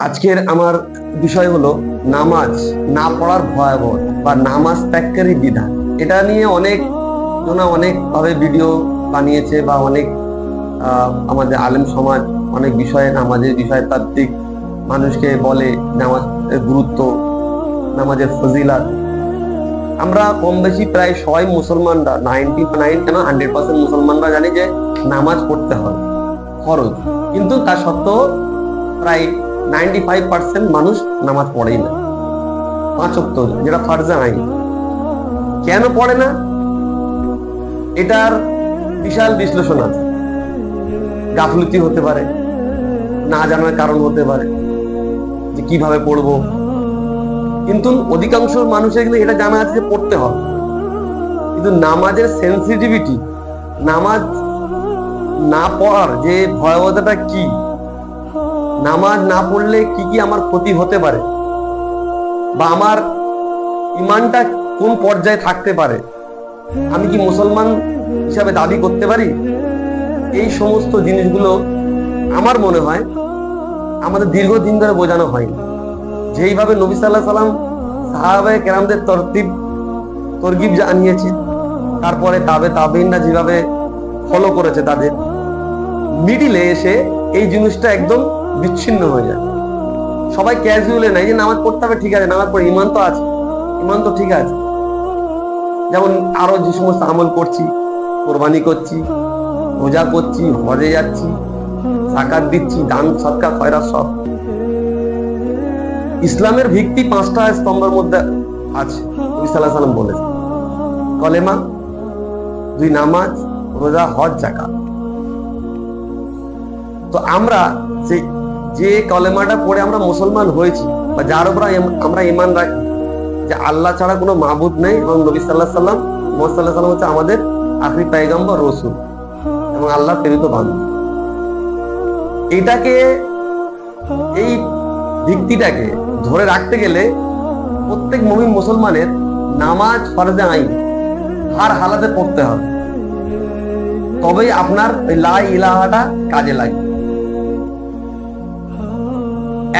আজকের আমার বিষয় হলো নামাজ না পড়ার ভয়াবহ বা নামাজ ত্যাগকারী বিধান। এটা নিয়ে অনেক অনেক ভাবে ভিডিও বানিয়েছে বা অনেক আমাদের আলেম সমাজ অনেক বিষয়ে নামাজের বিষয় তাত্ত্বিক মানুষকে বলে নামাজের গুরুত্ব, নামাজের ফজিলাত। আমরা কম বেশি প্রায় সবাই মুসলমানরা 99 কেন 100% মুসলমানরা জানি যে নামাজ পড়তে হয়, ফরজ। কিন্তু তা সত্ত্বেও প্রায় 95% মানুষ নামাজ পড়েই না, 5 ওয়াক্ত যেটা ফরজ আইন। কেন পড়ে না, এটার বিশাল বিশ্লেষণ আছে। গাফলতি হতে পারে, না জানার কারণ হতে পারে যে কিভাবে পড়বো, কিন্তু অধিকাংশ মানুষের কিন্তু এটা জানা আছে যে পড়তে হবে। কিন্তু নামাজের সেন্সিটিভিটি, নামাজ না পড়ার যে ভয়াবহতাটা কি, নামাজ না পড়লে কি কি আমার ক্ষতি হতে পারে বা আমার ইমানটা কোন পর্যায়ে থাকতে পারে, আমি কি মুসলমান হিসাবে দাবি করতে পারি, এই সমস্ত জিনিসগুলো আমার মনে হয় আমাদের দীর্ঘদিন ধরে বোঝানো হয়নি। যেইভাবে নবী সাল্লাল্লাহু আলাইহি সাল্লাম সাহাবায়ে কেরামদের তরগিব জানিয়েছে, তারপরে তাবেঈনরা যেভাবে ফলো করেছে, তাদের মিডিলে এসে এই জিনিসটা একদম বিচ্ছিন্ন হয়ে যায়। সবাই ক্যাজুয়ালে নাই যে নামাজ পড়তে হবে, ঠিক আছে নামাজ পড়ে ইমান তো আছে, ইমান তো ঠিক আছে। যেমন আরো যে সমস্ত আমল করছি, কোরবানি করছি, রোজা করছি, হজে যাচ্ছি, যাকাত দিচ্ছি, দান সদকা খয়রাত সব। ইসলামের ভিত্তি 5টা স্তম্ভের মধ্যে আছে, নবী সাল্লাল্লাহু আলাইহি সাল্লাম বলেছেন। কলেমা, 2 নামাজ, রোজা, হজ, যাকাত। তো আমরা যে কলেমাটা পড়ে আমরা মুসলমান হয়েছি বা যার উপর আমরা ঈমান রাখি যে আল্লাহ ছাড়া কোনো মাবুদ নেই এবং নবী সাল্লাল্লাহু আলাইহি সাল্লাম, মুহাম্মদ সাল্লাল্লাহু আলাইহি সাল্লাম হচ্ছে আমাদের আখরি পয়গম্বর, রাসূল এবং আল্লাহর প্রেরিত বান্দা। এটাকে, এই ভিত্তিটাকে ধরে রাখতে গেলে প্রত্যেক মুমিন মুসলমানের নামাজ ফরজে আইন হার হালাতে পড়তে হবে, তবেই আপনার ওই লা ইলাহাটা কাজে লাগে।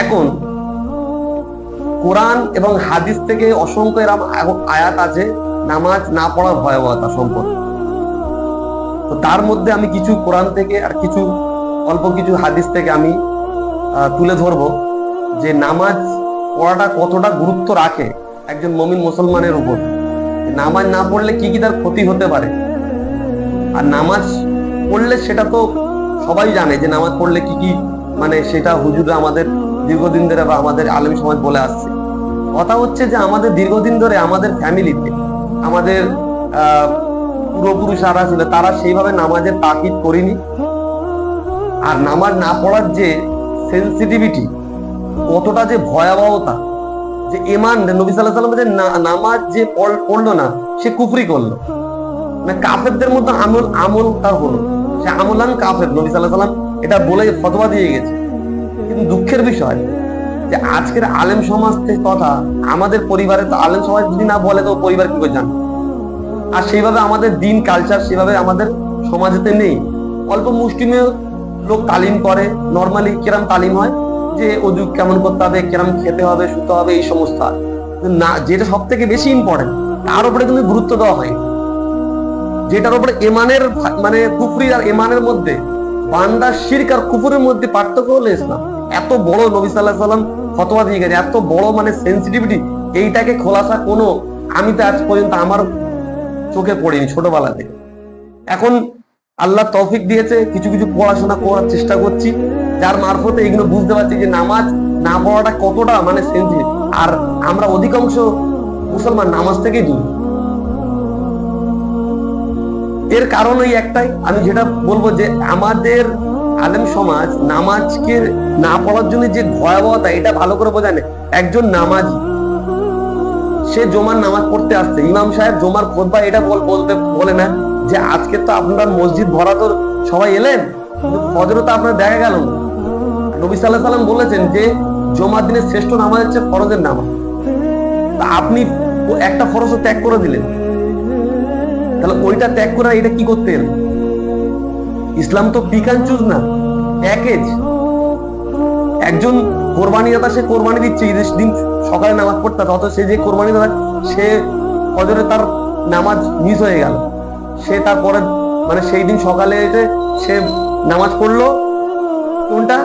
এখন কোরআন এবং হাদিস থেকে অসংখ্য আয়াত আছে নামাজ না পড়ার ভয়াবহতা সম্পর্কে। তো তার মধ্যে আমি কিছু কোরআন থেকে আর কিছু অল্প কিছু হাদিস থেকে আমি তুলে ধরবো যে নামাজ পড়াটা কতটা গুরুত্ব রাখে একজন মুমিন মুসলমানের উপর। নামাজ না পড়লে কি কি তার ক্ষতি হতে পারে, আর নামাজ পড়লে সেটা তো সবাই জানে যে নামাজ পড়লে কি কি, মানে সেটা হুজুর আমাদের দীর্ঘদিন ধরে বা আমাদের আলেম সমাজ বলে আসছে। কথা হচ্ছে যে আমাদের দীর্ঘদিন ধরে আমাদের ফ্যামিলিতে আমাদের পূর্বপুরুষরা ছিল, তারা সেইভাবে নামাজের তাকিদ করিনি। আর নামাজ না পড়ার যে সেন্সিটিভিটি, কতটা যে ভয়াবহতা, যে ঈমান, নবী সাল্লাল্লাহু আলাইহি সাল্লাম যে নামাজ যে পড়লো না সে কুফরি করলো, মানে কাফেরদের মধ্যে আমল তার হলো, সে আমলান কাফের। নবী সাল্লাল্লাহু আলাইহি সাল্লাম এটা বলে ফতোয়া দিয়ে গেছে। কিন্তু দুঃখের বিষয় যে আজকের আলেম সমাজ থেকে কথা আমাদের পরিবারে, তো আলেম সমাজ যদি না বলে তো পরিবার কি করে জানে? আর সেইভাবে আমাদের দিন কালচার সেভাবে আমাদের সমাজেতে নেই। অল্প মুষ্টিমেয় লোক তালিম করে, নর্মালি কিরাম তালিম হয় যে অজু কেমন করতে হবে, কিরাম খেতে হবে, শুতে হবে, এই সমস্ত না। যেটা সব থেকে বেশি ইম্পর্টেন্ট তার উপরে কিন্তু গুরুত্ব দেওয়া হয়, যেটার উপরে ইমানের, মানে কুফরি আর ইমানের মধ্যে, বান্দার শিরক আর কুফরের মধ্যে পার্থক্য হলো ইসলাম। এত বড় নবী সাল্লাল্লাহু আলাইহি সাল্লাম ফতোয়া দিয়ে গেছে, এত বড় মানে সেন্সিটিভিটি, এইটাকে খোলাসা কোনো, আমি তো আজ পর্যন্ত আমার চোখে পড়িনি ছোটবেলা থেকে। এখন আল্লাহ তৌফিক দিয়েছে, কিছু কিছু পড়াশোনা করার চেষ্টা করছি, যার মারফতে এগুলো বুঝতে পারছি যে নামাজ না পড়াটা কতটা মানে সেন্সিটিভ। আর আমরা অধিকাংশ মুসলমান নামাজ থেকেই দূর। এর কারণ ওই একটাই, আমি যেটা বলবো যে আমাদের আলেম সমাজ নামাজকে না পড়ার জন্য যে ভয়াবহতা, এটা ভালো করে বোঝা নেই। একজন নামাজি, সে জুমার নামাজ পড়তে আসছে, ইমাম সাহেব জুমার খুতবা এটা বলে না যে আজকে তো আপনার মসজিদ ভরা, তো সবাই এলেন, কিন্তু ফজর তো আপনার দেখা গেল না। নবী সাল্লাল্লাহু আলাইহি সাল্লাম বলেছেন যে জুমার দিনের শ্রেষ্ঠ নামাজ হচ্ছে ফরজের নামাজ। তা আপনি একটা ফরজ ত্যাগ করে দিলেন, তাহলে ওইটা ত্যাগ করে এটা কি করতে এলেন? ইসলাম তো পিক অ্যান্ড চুজ না, প্যাকেজ। একজন কোরবানি দাতা, সে কোরবানি দিচ্ছে ঈদের দিন সকালে নামাজ পড়তে, অথচ সে যে কোরবানি দাতা সে ফজরে তার নামাজ মিস হয়ে গেল, সে তারপরে মানে সেই দিন সকালে সে নামাজ পড়লো, কোনটা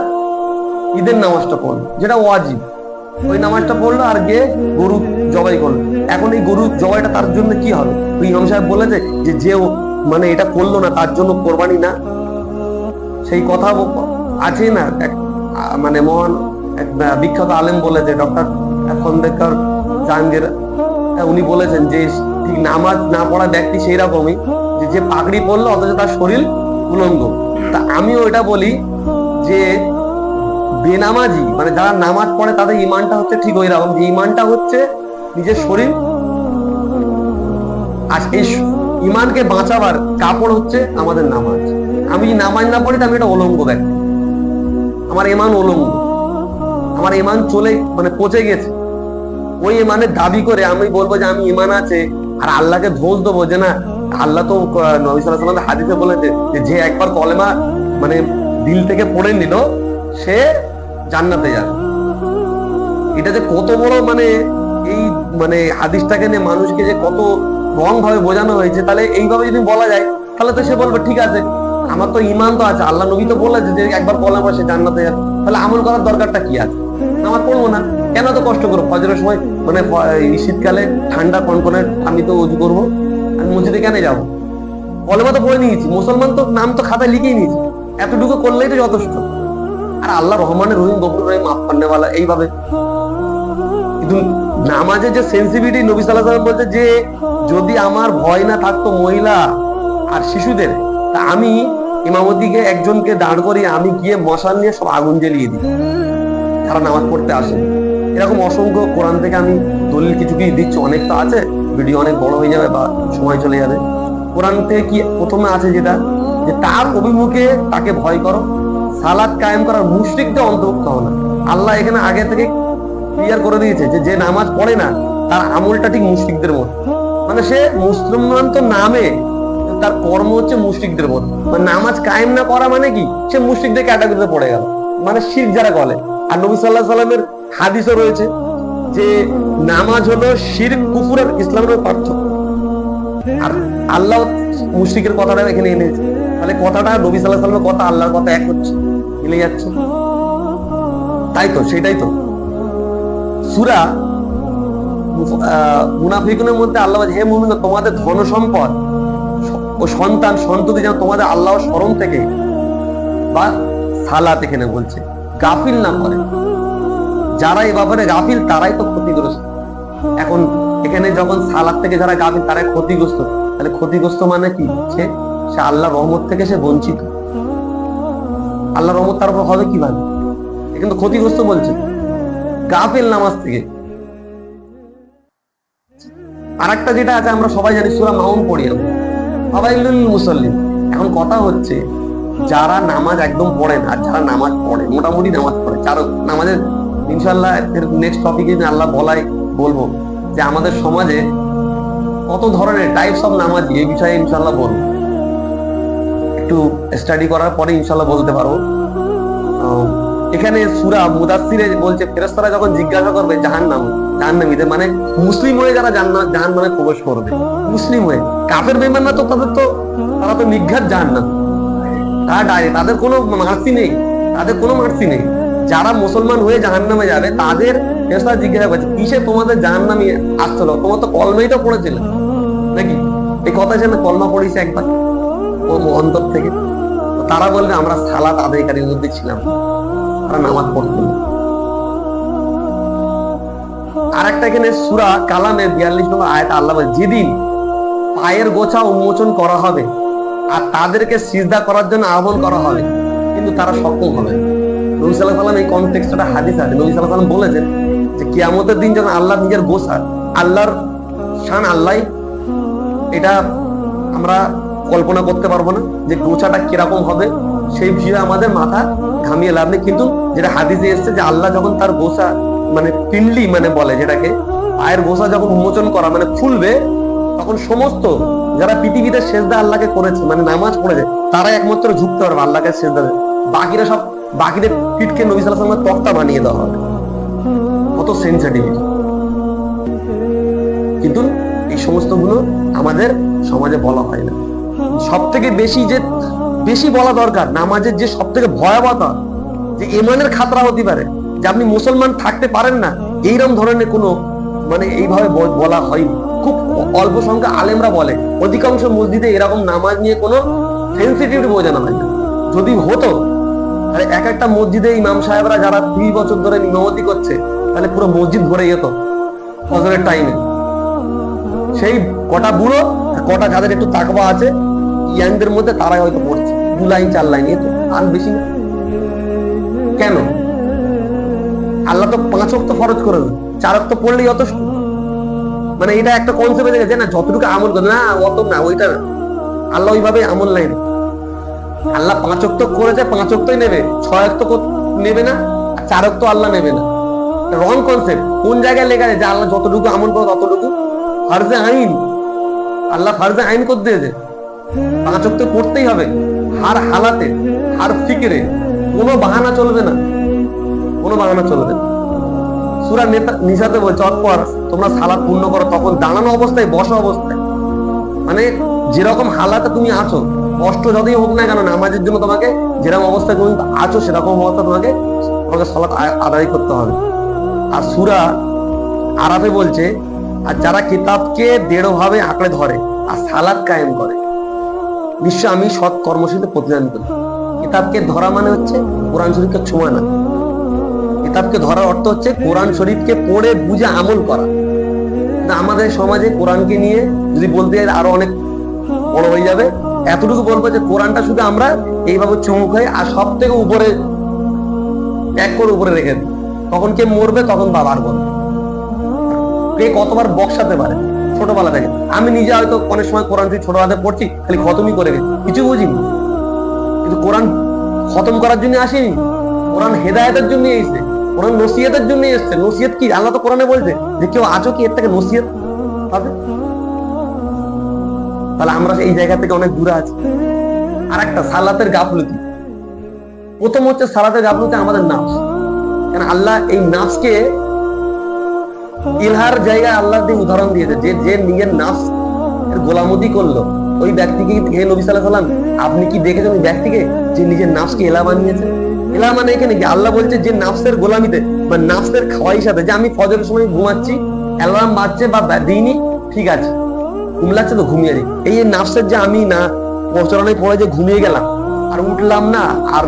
ঈদের নামাজটা পড়লো যেটা ওয়াজিব, ওই নামাজটা পড়লো আর গিয়ে গরু জবাই করলো। এখন এই গরু জবাইটা তার জন্য কি হবে? ওই ইমাম সাহেব বলেছে যে যে মানে এটা করলো না তার জন্য কোরবানি না। সেই কথা আছে না, মানে মহান এক বিখ্যাত আলেম বলেছে, ডক্টর খন্দকার জাহাঙ্গীর, উনি বলেছেন যে ঠিক নামাজ না পড়া ব্যক্তি সেই রকমই যে পাগড়ি পরলো অথচ তার শরীর উলঙ্গ। তা আমিও এটা বলি যে বেনামাজি মানে যারা নামাজ পড়ে তাদের ইমানটা হচ্ছে ঠিক ওই রকম, যে ইমানটা হচ্ছে নিজের শরীর, আর এই ইমানকে বাঁচাবার কাপড় হচ্ছে আমাদের নামাজ। আমি যদি নামাজ না পড়ি তো আমি এটা উলঙ্গ ব্যক্তি, আমার ইমান উলঙ্গ, আমার ইমান চলে মানে পচে গেছে। ওই ইমানের দাবি করে আমি বলবো যে আমি ইমান আছে আর আল্লাহকে দোষ দেবো যে না, আল্লাহ তো নবী সাল্লাল্লাহু আলাইহি ওয়াসাল্লাম হাদিসে বলেছে যে একবার কলেমা মানে দিল থেকে পড়ে নিল সে জান্নাতে যাবে। এটা যে কত বড় মানে এই মানে হাদিসটাকে নিয়ে মানুষকে যে কত রং ভাবে বোঝানো হয়েছে, তাহলে এইভাবে যদি বলা যায় তাহলে তো সে বলবে ঠিক আছে আমার তো ইমান তো আছে, আল্লাহ নবী তো বলেছে যে একবার কলেমা সে জান্নাতে যাবে, তাহলে আমল করার দরকারটা কি আছে? নামাজ পড়বো না কেন? তো কষ্ট করবো ফজরের সময় মানে শীতকালে ঠান্ডা কনকনে আমি তো উজু করবো, আমি মসজিদে কেন যাবো? কলেমা তো পড়ে নিয়েছি, মুসলমান তো নাম তো খাতায় লিখেই নিয়েছি, এতটুকু করলেই তো যথেষ্ট। আর আল্লাহ রহমানের রহিম গফুর রহিম মাফ করনেওয়ালা এইভাবে। কিন্তু নামাজের যে সেন্সিটিভিটি, নবী সাল্লাল্লাহু আলাইহি ওয়াসাল্লাম বলছে যে যদি আমার ভয় না থাকতো মহিলা আর শিশুদের, তা আমি ইমামতিকে একজনকে দাঁড় করিয়ে আমি গিয়ে মশাল নিয়ে সব আগুন জ্বালিয়ে দিই যারা নামাজ পড়তে আসে। এরকম অসংখ্য কোরআন থেকে আমি দলিল কিছু কিছু দিচ্ছি, অনেক তো আছে, ভিডিও অনেক বড় হয়ে যাবে বা সময় চলে যাবে। কোরআন থেকে কি প্রথমে আছে যেটা যে তার অভিমুখে তাকে ভয় করো, সালাত কায়েম করার মুশরিকদের অন্তর্ভুক্ত হও না। আল্লাহ এখানে আগে থেকে ক্লিয়ার করে দিয়েছে যে যে নামাজ পড়ে না তার আমলটা ঠিক মুশরিকদের মতো, মানে সে মুসলমান তো নামে তার কর্ম হচ্ছে মুশরিকদের মতো। মানে নামাজ কায়েম না করা মানে কি সে মুশরিকদের ক্যাটাগরিতে পড়ে গেল, মানে শিরক যারা বলে। আর নবী সাল্লাল্লাহু আলাইহি সাল্লামের হাদিসও রয়েছে যে নামাজ হলো শিরক কুফর আর ইসলামের পার্থক্য। আর আল্লাহ মুশরিকের কথাটা এখানে এনেছে, তাহলে কথাটা নবী সাল্লাল্লাহু আলাইহি সাল্লামের কথা আল্লাহর কথা এক হচ্ছে, মিলে যাচ্ছে। তাই তো, সেটাই তো সূরা মুনাফিকুনের মধ্যে আল্লাহ বলে হে মুমিন তোমাদের ধন সম্পদ ও সন্তান সন্ততি যেন তোমাদের আল্লাহ স্মরণ থেকে বা সালাত এখানে বলছে গাফিল না করে। যারা এই ব্যাপারে গাফিল তারাই তো ক্ষতিগ্রস্ত। এখন এখানে যখন সালাত থেকে যারা গাফিল তারাই ক্ষতিগ্রস্ত, তাহলে ক্ষতিগ্রস্ত মানে কি? সে আল্লাহর রহমত থেকে সে বঞ্চিত। আল্লাহর রহমত তার উপর হবে কিভাবে? কিন্তু ক্ষতিগ্রস্ত বলছে গাফিল নামাজ থেকে। আরেকটা যেটা আছে আমরা সবাই জানি সূরা মাউন পড়ি আমরা ফাওয়াইলুল মুসাল্লিন। এখন কথা হচ্ছে যারা নামাজ একদম পড়ে না আর যারা নামাজ পড়ে মোটামুটি নামাজ পড়ে, যারা নামাজের ইনশাআল্লাহ এর নেক্সট টপিকে আল্লাহ বলবো যে আমাদের সমাজে কত ধরনের টাইপস অফ নামাজ, এই বিষয়ে ইনশাআল্লাহ বলবো, একটু স্টাডি করার পরে ইনশাআল্লাহ বলতে পারবো। এখানে সূরা মুদাসসিরে বলছে ফেরেশতারা যখন জিজ্ঞাসা করবে জাহান্নামীদের, মানে মুসলিম হয়ে যারা জাহান্নামে প্রবেশ করবে, মুসলিম হয়ে, কাফের বেঈমান না তো তারা তো নিঘাত জাহান্নাম, তারা ডাইরেক্ট, তাদের কোনো মার্সি নেই, তাদের কোনো মার্সি নেই। যারা মুসলমান হয়ে জাহান্নামে যাবে তাদের ফেরেশতারা জিজ্ঞাসা করছে কিসে তোমাদের জাহান্নামে আসছিল, তোমার তো কলমাই তো পড়েছিল নাকি? এই কথা যেন কলমা পড়িছে একবার অন্তর থেকে। তারা বলবে আমরা সালাত আদায়কারীর মধ্যে ছিলাম, তারা নামাজ পড়তেন। আর একটা এখানে সূরা কালামের 42 নম্বর আয়াত আল্লাহ বলে যেদিন পায়ের গোছা উন্মোচন করা হবে আর তাদেরকে সিজদা করার জন্য আহ্বান করা হবে কিন্তু তারা সক্ষম হবে। নবী সাল্লাল্লাহু আলাইহি ওয়াসাল্লাম এই কনটেক্সটটা হাদিস আছে, নবী সাল্লাল্লাহু আলাইহি ওয়াসাল্লাম বলেছেন যে কিয়ামতের দিন যখন আল্লাহ নিজের গোছা, আল্লাহর শান আল্লাহ, এটা আমরা কল্পনা করতে পারবো না যে গোছাটা কিরকম হবে, সেই বিষয়ে আমাদের মাথা ঘামিয়ে লাভ নেই। কিন্তু যেটা হাদিসে এসেছে যে আল্লাহ যখন তার গোছা মানে পিন্ডলি মানে বলে যেটাকে, পায়ের গোছা যখন উন্মোচন করা মানে খুলবে, তখন সমস্ত যারা পৃথিবীতে সেজদা আল্লাহকে করেছে মানে নামাজ পড়েছে তারা একমাত্র ঝুঁকতে পারবে আল্লাহকে সেজদা দেবে, বাকিরা সব বাকিদের পিঠকে নবী সাল্লাল্লাহু আলাইহি ওয়াসাল্লামের তক্তা বানিয়ে দেওয়া হবে। কত সেনসিটিভিটি! কিন্তু এই সমস্ত গুলো আমাদের সমাজে বলা হয় না। সব থেকে বেশি বলা দরকার নামাজের যে সব থেকে ভয়াবহতা, যে ইমানের খাতরা হতে পারে, যে আপনি মুসলমান থাকতে পারেন না, এইরকম ধরনের কোনো মানে এইভাবে বলা হয়নি। খুব অল্প সংখ্যা আলেমরা বলে, অধিকাংশ মসজিদে এরকম নামাজ নিয়ে কোনো সেন্সিটিভিটি বোঝানো হয় না। যদি হতো তাহলে এক একটা মসজিদে ইমাম সাহেবরা যারা 30 বছর ধরে ইমামতি করছে, তাহলে পুরো মসজিদ ভরে যেত ফজরের টাইমে। সেই কটা বুড়ো, কটা যাদের একটু তাকওয়া আছে ইয়াংদের মধ্যে, তারাই হয়তো পড়ছে 2 লাইন 4 লাইন, এ তো আর বেশি না। কেন? আল্লাহ তো 5 ওয়াক্ত ফরজ করে দেন, 4 ওয়াক্ত পড়লেই যথেষ্ট। মানে এটা একটা কনসেপ্ট হয়ে গেছে না, যতটুকু আমল করে না অত না, ওইটা না। আল্লাহ ওইভাবে আমল নাই না। আল্লাহ 5 ওয়াক্ত করেছে, 5 ওয়াক্তই নেবে, 6 ওয়াক্ত নেবে না, 4 ওয়াক্ত আল্লাহ নেবে না। Wrong concept. কোন জায়গায় লেখা আছে যে আল্লাহ যতটুকু আমল করে ততটুকু? ফারজে আইন, আল্লাহ ফারজে আইন করে দিয়েছে 5 ওয়াক্ত পড়তেই হবে, হার হালাতে, হার ফিকিরে। কোনো বাহানা চলবে না, কোনো বাহানা চলবে না। সূরা নিসাতে বলছে, অতঃপর তোমরা সালাত পূর্ণ করো, তখন দাঁড়ানো অবস্থায়, বসা অবস্থায়, মানে যেরকম হালাতে তুমি আছো, কষ্ট যতই হোক না কেন, নামাজের জন্য তোমাকে যেরকম অবস্থায় তুমি আছো সেরকম অবস্থা তোমাকে সালাত আদায় করতে হবে। আর সূরা আরাফে বলছে, আর যারা কিতাবকে দৃঢ়ভাবে আঁকড়ে ধরে আর সালাত কায়েম করে, নিশ্চয় আমি সৎ কর্মশীল প্রতিদান করি। কিতাবকে ধরা মানে হচ্ছে কোরআন শরীফকে ছোঁয়া না। কিতাবকে ধরার অর্থ হচ্ছে কোরআন শরীফকে পড়ে বুঝে আমল করা। আমাদের সমাজে কোরআনকে নিয়ে যদি বলতে যাই আরো অনেক বড় হয়ে যাবে। এতটুকু বলবো যে কোরআনটা শুধু আমরা এইভাবে চুমু খাই আর সব থেকে উপরে এক করে উপরে রেখে দিই। তখন কে মরবে তখন বাবার বলবে, কে কতবার বক্সাতে পারে ছোটবেলা থেকে। আমি নিজে হয়তো অনেক সময় কোরআন ছোটবেলাতে পড়ছি, খালি খতমই করে গেছি, কিছু বুঝিনি। কিন্তু কোরআন খতম করার জন্য আসেনি, কোরআন হেদায়েতের জন্য এসেছে, কোরআন নসিহতের জন্য এসেছে। নসিহত কি? আল্লাহ তো কোরআনে বলছে যে কেউ আছো কি এর থেকে নসিহত পাবে? তাহলে আমরা এই জায়গা থেকে অনেক দূরে আছি। আর একটা সালাতের গাফলতি। প্রথম হচ্ছে সালাতের গাফলতি আমাদের নাফস। কারণ আল্লাহ এই নাফসকে ইলহার জায়গায় আল্লাহ দিয়ে উদাহরণ দিয়েছে, যে নিজের নাফস এর গোলামতি করলো, ওই ব্যক্তিকে হে নবী সাল্লাল্লাহু আলাইহি ওয়াসাল্লাম আপনি কি দেখেছেন ওই ব্যক্তিকে যে নিজের নাফসকে এলা বানিয়েছে? এলা মানে এখানে কি আল্লাহ বলছে যে নাফসের গোলামিতে বা নাফসের খাওয়াই সাথে, যে আমি ফজরের সময় ঘুমাচ্ছি, অ্যালার্ম বাজছে বা দিইনি, ঠিক আছে, ঘুম লাগছে তো ঘুমিয়ে যাই, এই নাফসের যে আমি না প্রচলনে পড়ে যে ঘুমিয়ে গেলাম আর উঠলাম না আর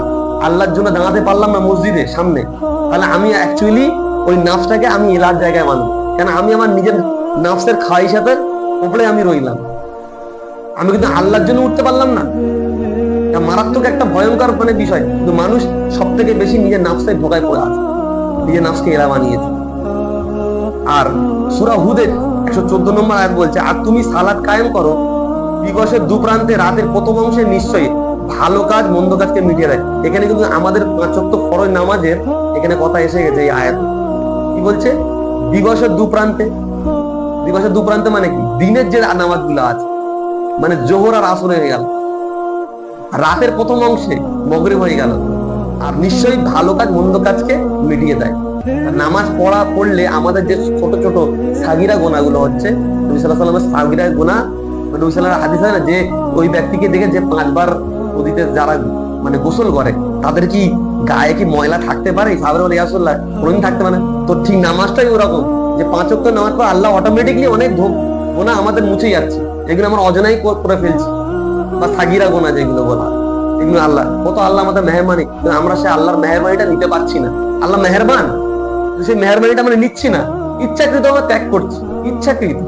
আল্লাহর জন্য দাঁড়াতে পারলাম না মসজিদের সামনে, তাহলে আমি অ্যাকচুয়ালি ওই নাফসটাকে আমি এলার জায়গায় মানব। কেন? আমি আমার নিজের নাফসের খাওয়াই সাথে উপরে আমি রইলাম, আমি কিন্তু আল্লাহর জন্য উঠতে পারলাম না। মারাত্মক একটা ভয়ঙ্কর মানে বিষয়। কিন্তু মানুষ সব থেকে বেশি নিজের নাফসের ধোকায় পড়ে আছে, নিজের নাফসকে এলা বানিয়েছে। আর সূরা হুদের 114 নম্বর আয়াত বলছে, আর তুমি সালাত কায়েম করো দিবসের দুপ্রান্তে, রাতের প্রথম অংশে নিশ্চয়ই ভালো কাজ মন্দ কাজকে মিটিয়ে দেয়। এখানে কিন্তু আমাদের 5 ওয়াক্ত ফরজ নামাজের এখানে কথা এসে গেছে এই আয়াত। কি বলছে? দিবসের দুপ্রান্তে। দিবসের দুপ্রান্তে মানে কি? দিনের যে নামাজগুলো আছে, মানে জোহর আর আসর হয়ে গেল, রাতের প্রথম অংশে মাগরিব হয়ে গেল। আর নিশ্চয়ই ভালো কাজ মন্দ কাজকে মিটিয়ে দেয়। নামাজ পড়লে আমাদের যে ছোট ছোট সাগিরা গুনাহগুলো হচ্ছে, নবী সাল্লাল্লাহু আলাইহি ওয়াসাল্লাম সাগিরা গুনাহ, নবী সাল্লাল্লাহু আলাইহি হাদিস হয় না যে ওই ব্যক্তিকে দেখে যে 5 বার নদীতে যারা মানে গোসল করে তাদের কি গায়ে কি ময়লা থাকতে পারে? সাহাবারা বলে ইয়া রাসূলুল্লাহ কোনদিন থাকতে পারে না। তো ঠিক নামাজটাই ওরকম, যে 5 ওয়াক্ত নামাজ পড়ে আল্লাহ অটোমেটিকলি অনেক গুনাহ আমাদের মুছে যাচ্ছে, এগুলো আমরা অজানাই করে ফেলছি। বা সাগিরা গুনাহ যেগুলো বলা, এগুলো আল্লাহ কত আল্লাহ আমাদের মেহরবানি, আমরা সে আল্লাহর মেহরবানিটা নিতে পারছি না। আল্লাহ মেহরবান, সেই মেহরবানিটা আমরা নিচ্ছি না, ইচ্ছাকৃত আমরা ত্যাগ করছি, ইচ্ছাকৃত।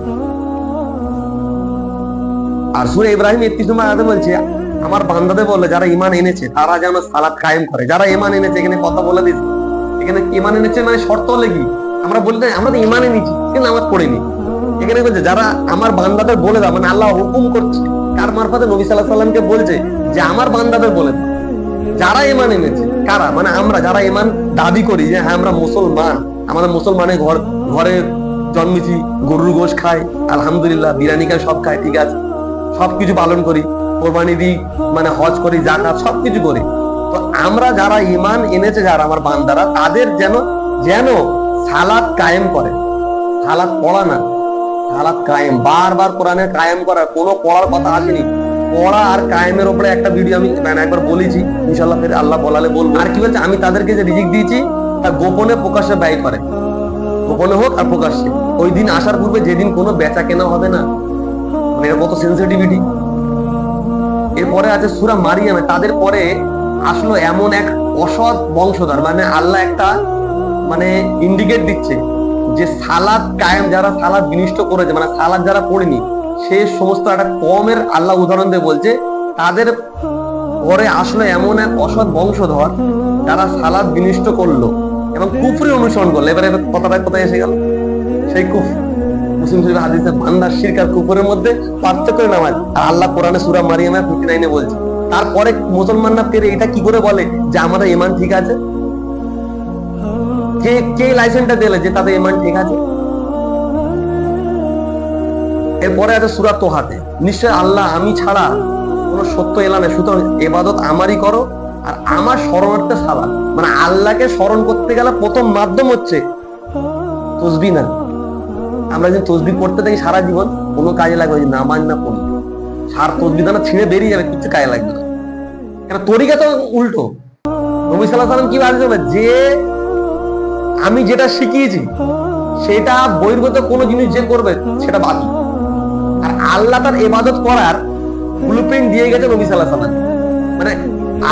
আর সূরা ইব্রাহিম 31 নম্বর আয়াতে বলছে, আমার বান্দাদের বলে যারা ঈমান এনেছে তারা যেন সালাত কায়েম করে। যারা ঈমান এনেছে, এখানে কথা বলে দিয়েছে, এখানে ঈমান এনেছে মানে শর্ত হলে কি? আমরা বলতে আমরা তো ঈমান এনেছি কিন্তু নামাজ পড়িনি। এখানে বলছে যারা আমার বান্দাদের বলে দাও, মানে আল্লাহ হুকুম করছে কার মারফতে? নবী সাল্লাল্লাহু আলাইহি ওয়াসাল্লামকে বলছে যে আমার বান্দাদের বলে দাও যারা ঈমান এনেছে। কারা? মানে আমরা যারা ঈমান দাবি করি যে হ্যাঁ আমরা মুসলমান, আমাদের মুসলমানের ঘরে জন্মেছি, গরুর গোশ খাই, আলহামদুলিল্লাহ, বিরিয়ানি খাই, সব খাই, ঠিক আছে, সবকিছু পালন করি, কোরবানি দিই, মানে হজ করি, যাকাত সবকিছু করি, তো আমরা যারা ঈমান এনেছে, যারা আমার বান্দারা, তাদের যেন যেন সালাত কায়েম করে। সালাত পড়া না, সালাত কায়েম, বারবার কোরআনে কায়েম করা, কোনো পড়ার কথা আসেনি। পড়া আর কায়েমের উপরে একটা ভিডিও আমি একবার বলেছি, ইনশাআল্লাহ ফের আল্লাহ বলালে বলবো। আর কি বলছে, আমি তাদেরকে যে রিজিক দিয়েছি তা গোপনে প্রকাশ্যে ব্যয় করে, গোপনে হোক আর প্রকাশ্যে। ওই দিন আসার পূর্বে যেদিন কোনো বেচা কেনা হবে না, মানে এর কত সেন্সিটিভিটি। এরপরে আছে সূরা মারিয়ামে, তাদের পরে আসলো এমন এক অসৎ বংশধর, মানে আল্লাহ একটা মানে ইন্ডিকেট দিচ্ছে যে সালাত কায়েম, যারা সালাত বিনিষ্ট করেছে, মানে সালাত যারা পড়েনি, সে সমস্ত একটা কমের আল্লাহ উদাহরণ দিয়ে বলছে তাদের পরে আসলো এমন এক অসৎ বংশধর যারা সালাত বিনিষ্ট করলো এবং কুফরি অনুসরণ করলো। এবারে কথাটা কোথায় এসে গেল, সেই কুফর। মুসলিম শরীফ হাদিসে বান্দার শিরক আর কুফরের মধ্যে পার্থক্য নামাজ, আর আল্লাহ কোরআনে সূরা মারিয়ামে 59 বলছে। তারপরে মুসলমানরা ফিরে এটা কি করে বলে যে আমাদের ঈমান ঠিক আছে? কে লাইসেন্সটা দিলে যে তাদের ঈমান ঠিক আছে? এরপরে আছে সূরা তোহাতে, নিশ্চয় আল্লাহ আমি ছাড়া কোন সত্য এলা নেই, সুতরাং ইবাদত আমারই করো আর আমার শরণার্থে সালাত। মানে আল্লাহকে স্মরণ করতে গেলে প্রথম মাধ্যম হচ্ছে তাসবিহ। না, আমরা যদি তাসবিহ পড়তে থাকি সারা জীবন, কোনো কাজে লাগবে না, নামাজ না পড়ি, সার তাসবিহ দানা ছিঁড়ে বেরিয়ে যাবে, কিছু কাজে লাগবে না। কেন? তরিকা তো উল্টো। নবী সাল্লাল্লাহু আলাইহি ওয়াসাল্লাম কি বলেছেন যে আমি যেটা শিখিয়েছি সেটা বহির্গত কোনো জিনিস যে করবে সেটা বাতিল। আর আল্লাহ তার ইবাদত করার ব্লুপ্রিন্ট দিয়ে গেছে নবী সাল্লাল্লাহু আলাইহি ওয়াসাল্লাম। মানে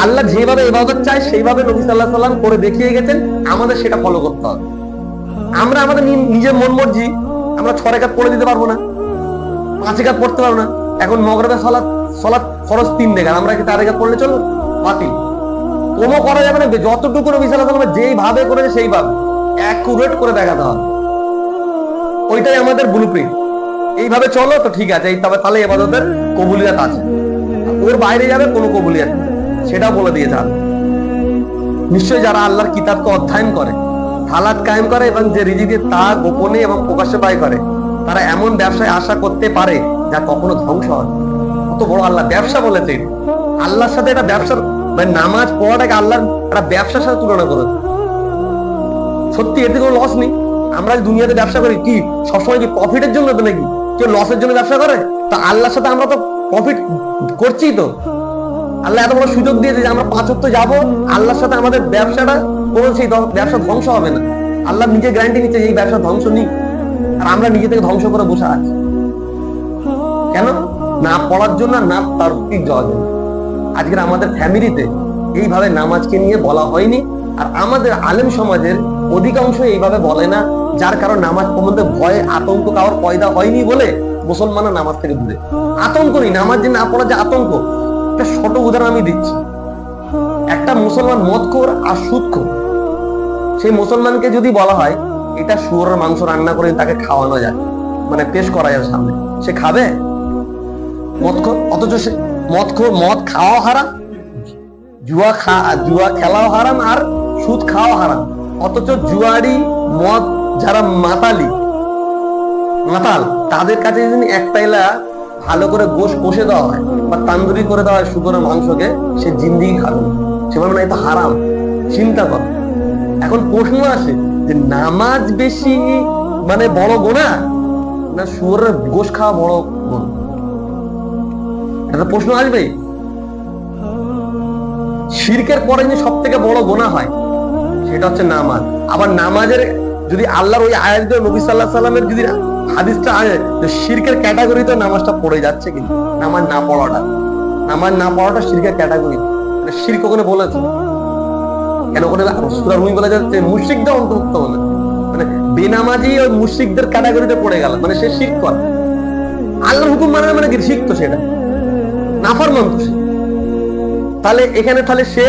আল্লাহ যেভাবে ইবাদত চায় সেইভাবে নবী সাল্লাল্লাহু আলাইহি ওয়াসাল্লাম করে দেখিয়ে গেছেন, আমাদের সেটা ফলো করতে হবে। আমরা আমাদের নিজের মন মর্জি আমরা 6 রাকাত পড়ে দিতে পারবো না, 5 রাকাত পড়তে পারবো না। এখন মাগরিবের সালাত ফরজ 3 রাকাত, আমরা কি 4 রাকাত পড়লে চলবে? বাতিল। কোনো করা যাবে না। যতটুকু নবী সাল্লাল্লাহু আলাইহি ওয়াসাল্লাম যেইভাবে করেছে সেইভাবে অ্যাকুরেট করে দেখাতে হবে, ওইটাই আমাদের ব্লুপ্রিন্ট। এইভাবে চলো তো ঠিক আছে, তবে তাহলে ইবাদতের কবুলিয়ত আছে। ওর বাইরে যাবে কোনো কবুলিয়ত নেই, সেটা বলে দিয়ে যান। নিশ্চয় যারা আল্লাহর কিতাবকে অধ্যয়ন করে, সালাত কায়েম করে এবং যে রিজিকে তা গোপনে এবং প্রকাশ্যে ব্যয় করে, তারা এমন ব্যবসায় আশা করতে পারে যা কখনো ধ্বংস হয়। কত বড় আল্লাহ ব্যবসা বলেছে। আল্লাহর সাথে এটা ব্যবসার, মানে নামাজ পড়াটাকে আল্লাহর একটা ব্যবসার সাথে তুলনা করেছে। সত্যি এতে কোনো লস নেই। আমরা দুনিয়াতে ব্যবসা করি কি সবসময় কি প্রফিটের জন্য? তো নাকি কেউ লসের জন্য ব্যবসা করে? তো আল্লাহর সাথে আমরা তো প্রফিট করছি। তো আল্লাহ এত বড় সুযোগ দিয়েছে যে আমরা 5 ওয়াক্ত যাবো, আল্লাহর সাথে আমাদের ব্যবসাটা কোনো সেই ব্যবসা ধ্বংস হবে না। আল্লাহ নিজে গ্যারান্টি নিচ্ছে এই ব্যবসা ধ্বংস নেই, আর আমরা নিজে থেকে ধ্বংস করে বসে আছি। কেন? না পড়ার জন্য, না তাওফিক যাওয়ার জন্য। আজকের আমাদের ফ্যামিলিতে এইভাবে নামাজকে নিয়ে বলা হয়নি, আর আমাদের আলেম সমাজের অধিকাংশ এইভাবে বলে না, যার কারণ নামাজ সম্বন্ধে ভয় আতঙ্ক কারোর পয়দা হয়নি বলে মুসলমানরা নামাজ থেকে দূরে। আতঙ্ক নেই, নামাজ যে না পড়া যে আতঙ্ক। একটা ছোট উদাহরণ আমি দিচ্ছি। একটা মুসলমান মদখোর আর সুদখোর, সেই মুসলমানকে যদি বলা হয় এটা শুয়োরের মাংস রান্না করে তাকে খাওয়ানো যায়, মানে পেশ করা যায় সামনে, সে খাবে? মদখোর। অথচ সে মদ খাওয়া হারাম, জুয়া খেলাও হারাম, আর সুদ খাওয়া হারাম। অথচ জুয়ারি মদ যারা মাতাল তাদের কাছে যদি একটাইলা ভালো করে গোশ কষে দেওয়া হয় বা তান্দুরি করে দেওয়া হয় শুকরের মাংসকে, সে জিন্দিগি খাবে না। সে বলবে না এটা হারাম। চিন্তা কর। এখন প্রশ্ন আসে যে নামাজ বেশি মানে বড় গুনাহ না শুকরের গোশ খাওয়া বড় গুনাহ? এটা প্রশ্ন আসবে। শিরকের পরে যে সব থেকে বড় গুনাহ হয় সেটা হচ্ছে নামাজ। আবার নামাজের যদি আল্লাহর ওই আয়াত দিয়ে নবী সাল্লাল্লাহু আলাইহি ওয়াসাল্লামের যদি হাদিসটা আয়, তো শিরকের ক্যাটাগরিতে নামাজটা পড়ে যাচ্ছে। কিন্তু নামাজ না পড়াটা শিরকের ক্যাটাগরি। মানে শিরক ওখানে বলেছে কেন? ওখানে সূরা রুম বলা যাচ্ছে মুশরিকদের অন্তর্ভুক্ত হলো, মানে বেনামাজি ওই মুশরিকদের ক্যাটাগরিতে পড়ে গেল, মানে সে শিরক করে। আল্লাহর হুকুম মানে কি? শিরক তো সেটা, নাফরমান তো সে। তাহলে এখানে সে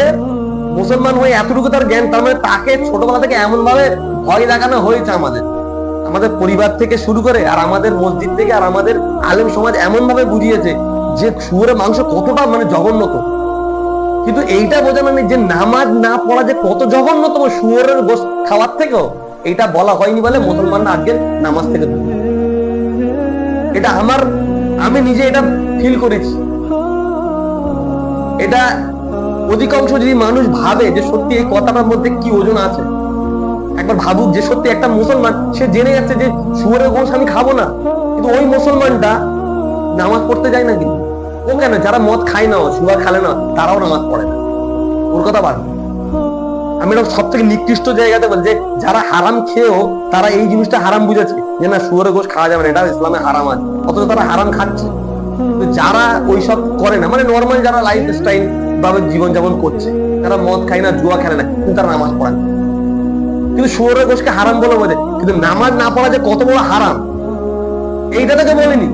মুসলমান হয়ে এতটুকু তার জ্ঞান, তার মানে তাকে ছোটবেলা থেকে এমন ভাবে ভয় দেখানো হয়েছে আমাদের পরিবার থেকে শুরু করে, আর আমাদের মসজিদ থেকে, আর আমাদের আলেম সমাজ এমন ভাবে বুঝিয়েছে যে শুয়োরের মাংস কতটা মানে জঘন্যতম। কিন্তু এইটা বোঝানো নেই যে নামাজ না পড়া যে কত জঘন্যতম শুয়োরের গোশত খাওয়ার থেকেও, এটা বলা হয়নি বলে মুসলমানরা আজকে নামাজ থেকে দূরে। এটা আমি নিজে এটা ফিল করেছি। এটা অধিকাংশ যদি মানুষ ভাবে যে সত্যি এই কথাটার মধ্যে কি ওজন আছে, একবার ভাবুক যে সত্যি একটা মুসলমান সে জেনে যাচ্ছে যে শুয়োরের গোশত আমি খাবো না, কিন্তু ওই মুসলমানটা নামাজ পড়তে যায় না। কিন্তু ও কেন, যারা মদ খায় না, শুয়োর খালে না, তারাও নামাজ পড়ে না। ওর কথা বাদ। আমি এটা সব থেকে নিকৃষ্ট জায়গাতে বলছি যে যারা হারাম খেয়েও তারা এই জিনিসটা হারাম বুঝেছে যে না শুয়োরের গোশত খাওয়া যাবে না, এটা ইসলামে হারাম আছে, অথচ তারা হারাম খাচ্ছে। যারা ওইসব করে না, মানে নর্মাল যারা লাইফ স্টাইল ভাবে জীবনযাপন করছে, তারা মদ খায় না, জুয়া খেলে না, কিন্তু তারা নামাজ পড়ে না, কিন্তু শুয়োরের গোশতকে হারাম বলে বোঝে। কিন্তু নামাজ না পড়া যে কত বড় হারাম এইটা তাকে বলেনি।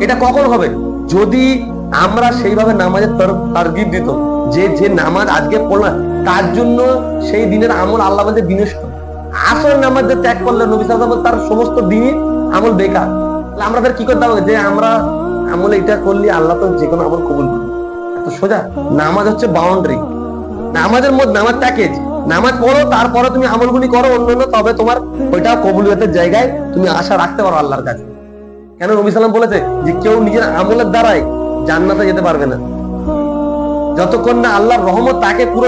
এটা কখন হবে? যদি আমরা সেইভাবে নামাজের তারগিব দিত যে যে নামাজ আজকে পড়লাম তার জন্য সেই দিনের আমল আল্লাহ বলতে বিনষ্ট। আসল নামাজ যে ত্যাগ করলে নবী সাল্লাল্লাহু আলাইহি ওয়াসাল্লাম তার সমস্ত দিনই আমল বেকার। আমাদের কি করতে হবে যে আমরা আমল এটা করলে আল্লাহ তো যে কোনো আমল কবুল করবে, এত সোজা। নামাজ হচ্ছে বাউন্ডারি, নামাজের মধ্যে নামাজ প্যাকেজ। নামাজ পড়ো, তারপরে তুমি আমলগুলি করো অন্যান্য, তবে তোমার ওইটা কবুলিয়তের জায়গায় তুমি আশা রাখতে পারো আল্লাহর কাছে। কেন নবী সাল্লাম বলেছে যে কেউ নিজের আমলের দ্বারাই জান্নাতে যেতে পারবে না যতক্ষণ না আল্লাহর রহমত তাকে পুরো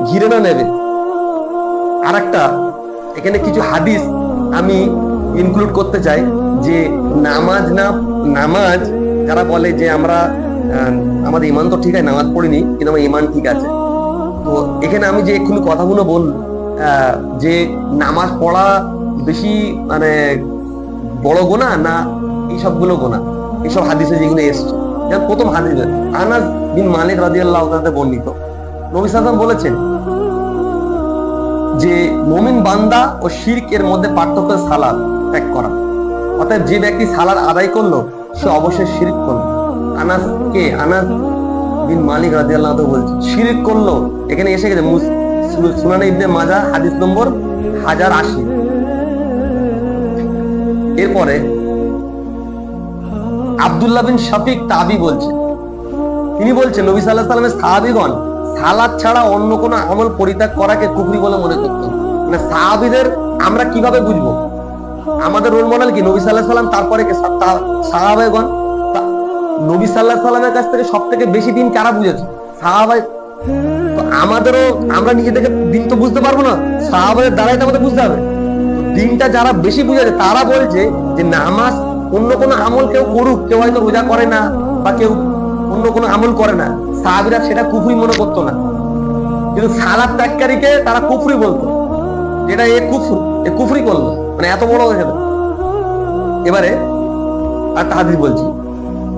ঘিরে না নেবে। আর একটা এখানে কিছু হাদিস আমি ইনক্লুড করতে চাই যে নামাজ যারা বলে যে আমরা আমাদের ইমান তো ঠিক আছে, নামাজ পড়িনি কিন্তু আমার ইমান ঠিক আছে। তো এখানে আমি যে এক্ষুনি কথাগুলো বল যে নামাজ পড়া বেশি মানে বড় গোনা না এই সবগুলো গোনা, এইসব হাদিসে যেগুলো এসছে। যেমন প্রথম হাদিস আনাস বিন মালিক রাদিয়াল্লাহু তাআলা বর্ণিত, নবী সাল্লাল্লাহু আলাইহি ওয়াসাল্লাম বলেছেন যে মুমিন বান্দা ও শিরক এর মধ্যে পার্থক্য সালাত ত্যাগ করা। অর্থাৎ যে ব্যক্তি সালাত আদায় করলো সে অবশ্যই শিরক করলো। আনাস বিন মালিক রাদিয়াল্লাহু তাআলা বলছেন শিরক করলো। এখানে এসে গেছে সুনানে ইবনে মাজাহ হাদিস নম্বর 1080। এরপরে আব্দুল্লাহ বিন শাফিক তাবি বলছেন, তিনি বলছেন নবী সাল্লাল্লাহু আলাইহি ওয়াসাল্লামের সাহাবীগণ সালাত ছাড়া অন্য কোনো আমল পরিত্যাগ করাকে কুফরি বলে মনে করতেন। মানে সাহাবীদের আমরা কিভাবে বুঝবো? আমাদের রোল মডেল কি? নবী সাল্লাল্লাহু আলাইহি ওয়াসাল্লাম, তারপরে কি সাহাবাগণ। নবী সাল্লাল্লাহু আলাইহি ওয়াসাল্লামের কাছ থেকে সব থেকে বেশি দিন কারা বুঝেছে? সাহাবাই। তো আমাদেরও আমরা নিজেদেরকে দিন তো বুঝতে পারবো না, সাহাবাদের দ্বারাই তো আমাদের বুঝতে হবে। দিনটা যারা বেশি বুঝেছে তারা বলছে যে নামাজ অন্য কোনো আমল কেউ করুক, কেউ হয়তো রোজা করে না বা কেউ অন্য কোনো আমল করে না, সাহাবীরা সেটা কুফরি মনে করতো না, কিন্তু সালাত ত্যাগকারীকে তারা কুফরি বলতো, যেটা এ কুফরি করলো, মানে এত বড় হয়ে গেল। এবারে আর হাদিস বলছি,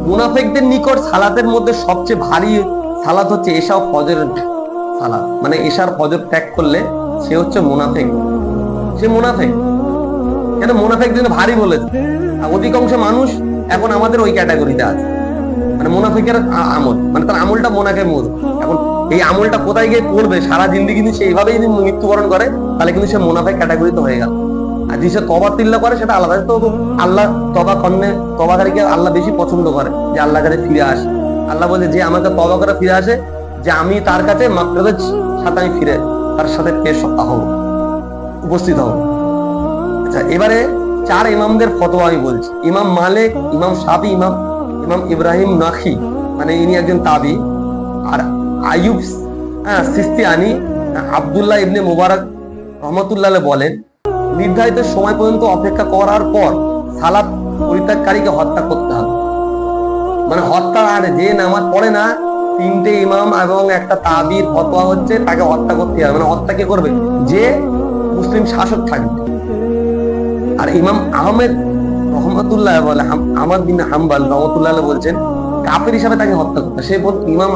মুনাফিকদের নিকট সালাতের মধ্যে সবচেয়ে ভারী সালাত হচ্ছে এশা ও ফজরের সালাত। মানে এশার ফজর ত্যাগ করলে সে হচ্ছে মুনাফিক, সে মুনাফিক। কেন মুনাফিক জন্য ভারী বলেছে? অধিকাংশ মানুষ এখন আমাদের ওই ক্যাটাগরিতে আছে, মানে মুনাফিকের আমল, মানে তার আমলটা মোনাকে মোর। এখন এই আমলটা কোথায় গিয়ে করবে সারা জিন্দেগি, কিন্তু সে এইভাবেই যদি মৃত্যুবরণ করে তাহলে কিন্তু সে মুনাফিক ক্যাটাগরিতে হয়ে গেল। আর যে সে তওবা তিল্লা করে সেটা আলাদা। তো আল্লাহ তওবাকারীকে আল্লাহ বেশি পছন্দ করে, যে আল্লাহর কাছে ফিরে আসে। আল্লাহ বলে যে আমাকে তওবা করে ফিরে আসে, যে আমি তার কাছে মাগফিরাতের সাথে আমি ফিরে তার সাথে পেশ হব, উপস্থিত হব। আচ্ছা, এবারে চার ইমামদের ফতোয়া আমি বলছি। ইমাম মালিক, ইমাম শাফি, ইমাম ইব্রাহিম নাখি, মানে ইনি একজন তাবি, আর আইয়ুব সিস্তিয়ানি, আব্দুল্লাহ ইবনে মুবারক রহমাতুল্লাহ বলেন নির্ধারিত সময় পর্যন্ত অপেক্ষা করার পর সালাত পরিত্যাগকারীকে হত্যা করতে হবে। মানে হত্যা, আর যে নামাজ পড়ে না, তিনটে ইমাম এবং একটা তাবির ফতোয়া হচ্ছে তাকে হত্যা করতে হবে। মানে হত্যা কে করবে? যে মুসলিম শাসক থাকবে। আর ইমাম আহমেদ রহমাতুল্লাহ বলে, আহমদ বিন হাম্বল রহমাতুল্লাহ বলছেন কাফের হিসাবে তাকে হত্যা করতে। সে ইমাম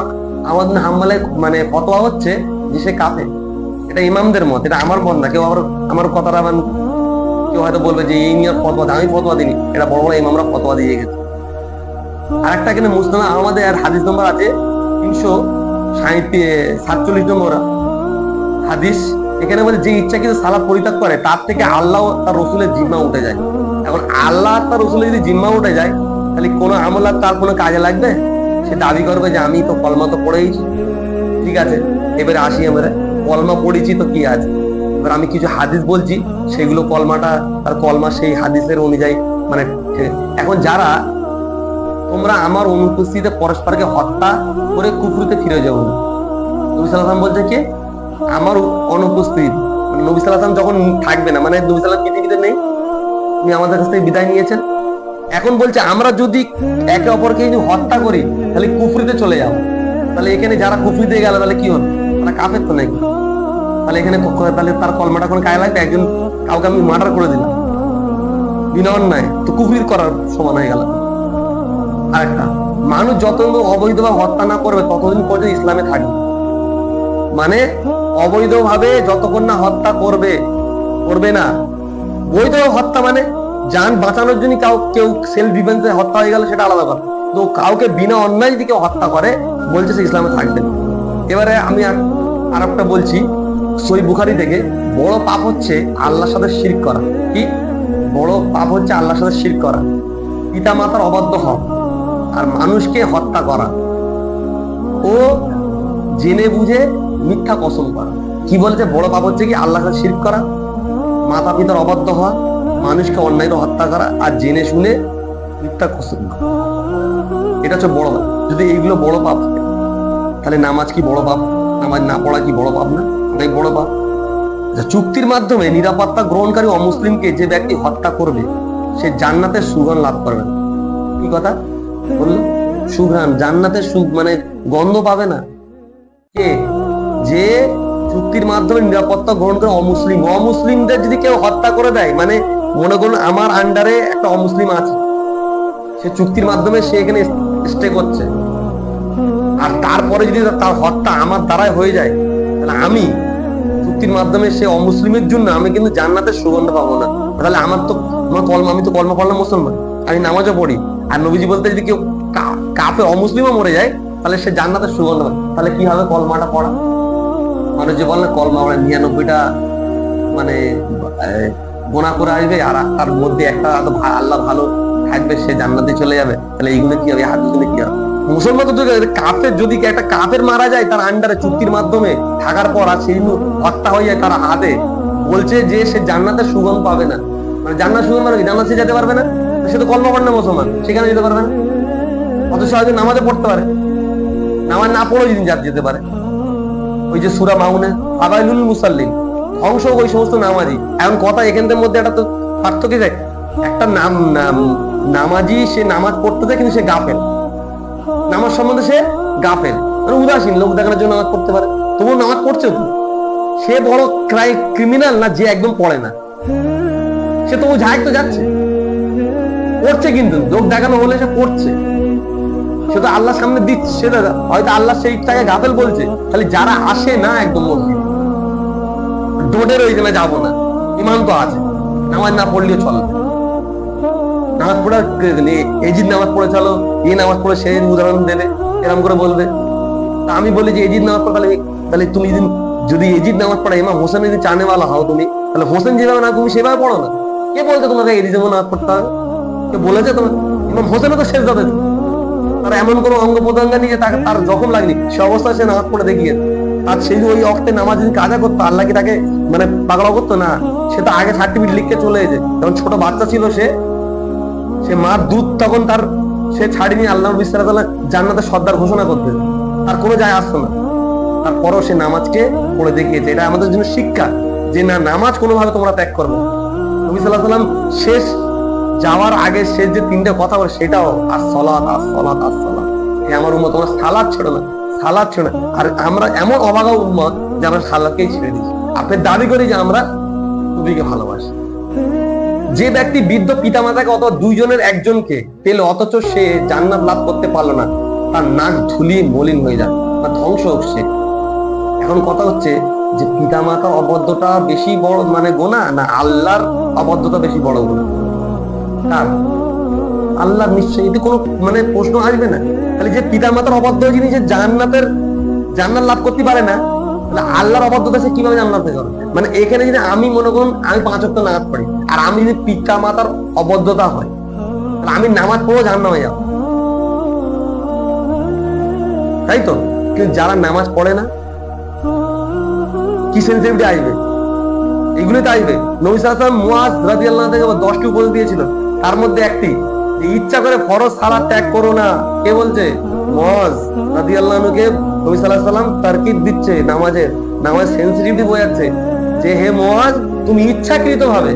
আহমদ বিন হাম্বলের মানে ফতোয়া হচ্ছে যে সে কাফের। এটা ইমামদের মত, এটা আমার মত না। কেউ আবার আমার কথাটা কেউ হয়তো বলবে যে এই নিয়ে ফতোয়া, আমি ফতোয়া দিইনি, এটা বড় বড় ইমামরা ফতোয়া দিয়ে গেছে। আর একটা এখানে মুসনাদ আহমদের আর হাদিস নম্বর আছে 347 নম্বর হাদিস। এখানে বলে যে ইচ্ছা কিন্তু সালাত পরিত্যাগ করে তার থেকে আল্লাহ তার রসুলের জিম্মা উঠে যায়। এখন আল্লাহ তার রসুলের যদি জিম্মা উঠে যায় তাহলে কোনো আমল আর তার কোনো কাজে লাগবে? সে দাবি করবে যে আমি তো কলমা তো পড়েইছি, ঠিক আছে, এবারে আসি আমরা কলমা পড়েছি তো কি আছে। এবার আমি কিছু হাদিস বলছি, সেগুলো কলমাটা তার কলমা সেই হাদিসের অনুযায়ী। মানে এখন যারা তোমরা আমার অনুপস্থিতিতে পরস্পরকে হত্যা করে কুফরিতে ফিরে যাও না। নবী সাল্লাল্লাহু আলাইহি ওয়াসাল্লাম বলছে কি, আমার অনুপস্থিত, মানে নবী সাল্লাল্লাহু আলাইহি ওয়াসাল্লাম যখন থাকবে না, মানে নবী সাল্লাল্লাহু আলাইহি ওয়াসাল্লাম পৃথিবীতে নেই, উনি আমাদের কাছ থেকে বিদায় নিয়েছেন। এখন বলছে আমরা যদি একে অপরকে যদি হত্যা করি তাহলে কুফরিতে চলে যাবো। তাহলে এখানে যারা কুফরিতে গেল তাহলে কি হলো? তারা কাফের তো নাকি? তাহলে এখানে তাহলে তার কলমাটা কোন কায় লাগবে? একজন কাউকে আমি মার্ডার করে দিলাম বিনা অন্যায়, তো কুফরি করার সমান হয়ে গেল। আরেকটা, মানুষ যতদিন অবৈধভাবে হত্যা না করবে ততদিন পর্যন্ত ইসলামে থাকবে। মানে অবৈধভাবে যতক্ষণ না হত্যা করবে না। বৈধভাবে হত্যা মানে যান বাঁচানোর জন্য কেউ সেলফ ডিফেন্সে হত্যা হয়ে গেল, সেটা আলাদা কথা। তো কাউকে বিনা অন্যায় যদি কেউ হত্যা করে, বলছে সে ইসলামে থাকবে। এবারে আমি আর একটা বলছি সহিহ বুখারী থেকে, বড় পাপ হচ্ছে আল্লাহর সাথে শিরক করা। কি বড় পাপ হচ্ছে? আল্লাহর সাথে শিরক করা, পিতা মাতার অবাধ্য হওয়া, আর মানুষকে হত্যা করা, ও জেনে বুঝে মিথ্যা কসম করা। কি বলছে? বড় পাপ হচ্ছে কি? আল্লাহর সাথে শিরক করা, মাতা পিতার অবাধ্য হওয়া, মানুষকে অন্যায় হত্যা করা, আর জেনে শুনে মিথ্যা কসম করা। এটা হচ্ছে বড় পাপ। যদি এইগুলো বড় পাপ, তাহলে নামাজ কি বড় পাপ? নামাজ না পড়া কি বড় পাপ না? অনেক বড় পাপ। চুক্তির মাধ্যমে নিরাপত্তা গ্রহণকারী অমুসলিমকে যে ব্যক্তি হত্যা করবে, সে জান্নাতের সুঘ্রাণ লাভ করবে না। কি কথা বললো? সুঘ্রাণ, জান্নাতের মানে গন্ধ পাবে না। কে? যে চুক্তির মাধ্যমে নিরাপত্তা গ্রহণ করে অমুসলিমদের যদি কেউ হত্যা করে দেয়, মানে মনে করুন আমার আন্ডারে একটা অমুসলিম আছে, সে চুক্তির মাধ্যমে সে এখানে স্টে করছে, আর তারপরে যদি তার হত্যা আমার দ্বারাই হয়ে যায়, তাহলে আমি চুক্তির মাধ্যমে সে অমুসলিমের জন্য আমি কিন্তু জান্নাতের সুগন্ধ পাবো না। তাহলে আমি তো কলমা পড়লাম মুসলমান, আমি নামাজও পড়ি, আর নবীজি বলতে যদি কেউ কাফে অমুসলিমও মরে যায় তাহলে সে জান্নাতের সুগন্ধ পাবে। তাহলে কি হবে কলমাটা পড়া? মানুষ যে বলে কলমা পড়ে 99টা মানে গোনা করে আসবে, আর তার মধ্যে একটা আল্লাহ ভালো থাকবে, সে জান্নাতে চলে যাবে। তাহলে এইগুলো কি হবে? হাদিসগুলো কি হবে? মুসলমান তো কাফের, যদি একটা কাফের মারা যায় তার আন্ডারে চুক্তির মাধ্যমে থাকার পর, আর সেই হত্যা হয়ে যায় তার হাতে, বলছে যে সে জান্নাতের সুগন্ধ পাবে না। মানে জান্নাত সুগন্ধ মানে জান্নাত সে যেতে পারবে না, সে তো কলমা পড়ে না মুসলমান, সেখানে যেতে পারবে না। অথচ হয়তো নামাজে পড়তে পারে, নামাজ না পড়েও যদি যেতে পারে। ওই যে সূরা মাউনে ফাদাইলুল মুসাল্লিন, ধ্বংস ওই সমস্ত নামাজি। এখন কথা এখানদের মধ্যে একটা তো পার্থক্য যায়, একটা নামাজি সে নামাজ পড়তে যায় কিন্তু সে গাফেল, নামাজ সম্বন্ধে সে গাফেল, মানে উদাসীন, লোক দেখানোর জন্য নামাজ পড়তে পারে, তবুও নামাজ পড়ছে তো। সে বড় ক্রিমিনাল না যে একদম পড়ে না? সে তবু যায় তো যাচ্ছে, পড়ছে, কিন্তু লোক দেখানো হলে সে পড়ছে, সে তো আল্লাহর সামনে দিচ্ছে। সেটা হয়তো আল্লাহ সেইটাকে গাফেল বলছে। খালি যারা আসে না একদম মসজিদ ডোডে রয়েছে না, যাবো না, ইমান তো আছে, নামাজ না পড়লেও চলে। নামাজ পড়া এজিদ নামাজ পড়ে চলো, এই নামাজ পড়ে সে উদাহরণ দেবে, এরকম করে বলবে। তা আমি বলি যে এজিদ নামাজ পড়া, তাহলে তুমি যদি এজিদ নামাজ পড়া ইমাম হোসেন যদি চানেওয়ালা হও তুমি, তাহলে হোসেন যেভাবে না তুমি সেভাবে পড়ো না। কে বলছে তোমাকে এজিদ নামাজ পড়তে হবে? কে বলেছে তোমার? ইমাম হোসেনও তো শেষ যাবে, তার এমন কোনো অঙ্গ প্রত্যঙ্গ নেই যে তাকে তার জখম লাগনি, সে অবস্থায় সে নামাজ পড়ে দেখিয়েছে। আর সেই ওই অক্টে নামাজ যদি কাজা করতো, আল্লাহ কি তাকে মানে পাগলা করতো না? সে তো আগে সার্টিফিকেট লিখতে চলে এসে, যখন ছোট বাচ্চা ছিল সে মার দুধ তখন তার সে ছাড়িনি, আল্লাহ জান্নাতের সর্দার ঘোষণা করতে, তার কোনো যায় আসতো না। তারপরও সে নামাজকে পড়ে দেখিয়েছে। এটা আমাদের জন্য শিক্ষা যে না, নামাজ কোনোভাবে তোমরা ত্যাগ করবে। নবী সাল্লাল্লাহু আলাইহি ওয়াসাল্লাম শেষ যাওয়ার আগে শেষ যে 3টে কথা বলে, সেটাও আসসালাত আসসালাত আসসালাত। আমার উম্মত তোমরা সালাত ছেড়ো না, সালাত ছেড়ো না। আর আমরা এমন অবাগা উম্মত যে আমরা সালাতকেই ছেড়ে দিই। আপনি দাবি করি যে আমরা নবীকে ভালোবাসি। যে ব্যক্তি বৃদ্ধ পিতামাতাকে অথবা দুইজনের একজনকে পেল অথচ সে জান্নাত লাভ করতে পারলো না, তার নাক ধুলি মলিন হয়ে যায়, তার ধ্বংস হোক সে। এখন কথা হচ্ছে যে পিতামাতার অবদ্ধতা বেশি বড় মানে গোনা, না আল্লাহর অবদ্ধতা বেশি বড় গোনা? তার আল্লাহ নিশ্চয়ই, এটি কোনো মানে প্রশ্ন আসবে না। তাহলে যে পিতামাতার অবদ্ধ যিনি যে জান্নাত লাভ করতে পারে না, আল্লাহর অবদ্ধতা সে কিভাবে জান্নাত পেতে পারে? মানে এখানে যদি আমি মনে করুন আমি 5 ওয়াক্ত নামাজ পড়ি, আর আমি যদি পিতা মাতার অবদ্ধতা হয়, তাহলে আমি নামাজ পড়বো জাহান্নামে যাবো, তাই তো? কিন্তু যারা নামাজ পড়ে না, কি সেন্সিটিভিটি আসবে? এগুলোই তো আসবে। নবী সাল্লাল্লাহু আলাইহি ওয়াসাল্লাম মুআজ রাদিয়াল্লাহু আনহু থেকে 10টি উপদেশ দিয়েছিল, তার মধ্যে একটি যে ইচ্ছা করে ফরজ সালাত ত্যাগ করো না। কে বলছে? মুয়াজ রাদিয়াল্লাহু আনহুকে নবী সাল্লাল্লাহু আলাইহি ওয়াসাল্লাম তারকিব দিচ্ছে, নামাজ সেনসিটিভিটি বোঝাচ্ছে যে হে মুয়াজ, তুমি ইচ্ছাকৃত ভাবে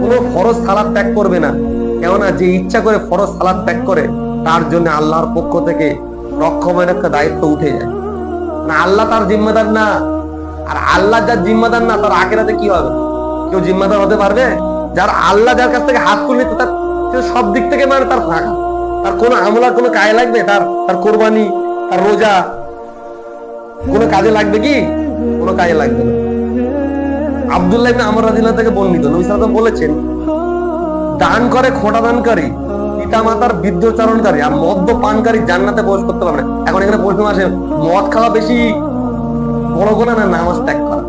কোনো ফরজ সালাত ত্যাগ করবে না। কেননা যে ইচ্ছা করে ফরজ সালাত ত্যাগ করে তার জন্য আল্লাহর পক্ষ থেকে রক্ষণের একটা দায়িত্ব উঠে যায়। না, আল্লাহ তার জিম্মাদার না। আর আল্লাহ যার জিম্মাদার না, তার আখিরাতে কি হবে? কেউ জিম্মাদার হতে পারবে? যার আল্লাহ যার কাছ থেকে হাত তুলে তার সব দিক থেকে মানে তার ফাঁকা, তার কোনো আমলার কোনো কাজে লাগবে? তার কোরবানি, তার রোজা কোনো কাজে লাগবে কি? কোনো কাজে লাগবে না। আব্দুল্লাহ ইবনে আমর রাদিয়াল্লাহু থেকে বর্ণিত, নবী সাল্লাল্লাহু আলাইহি ওয়াসাল্লাম বলেছেন, দান করে খোঁটা দানকারী, পিতা মাতার বিদ্যুচারণকারী আর মদ্যপানকারী জান্নাতে প্রবেশ করতে পারবে না। এখন এখানে প্রশ্ন আসে, মদ খাওয়া বেশি বড় গুনাহ না নামাজ ত্যাগ করা?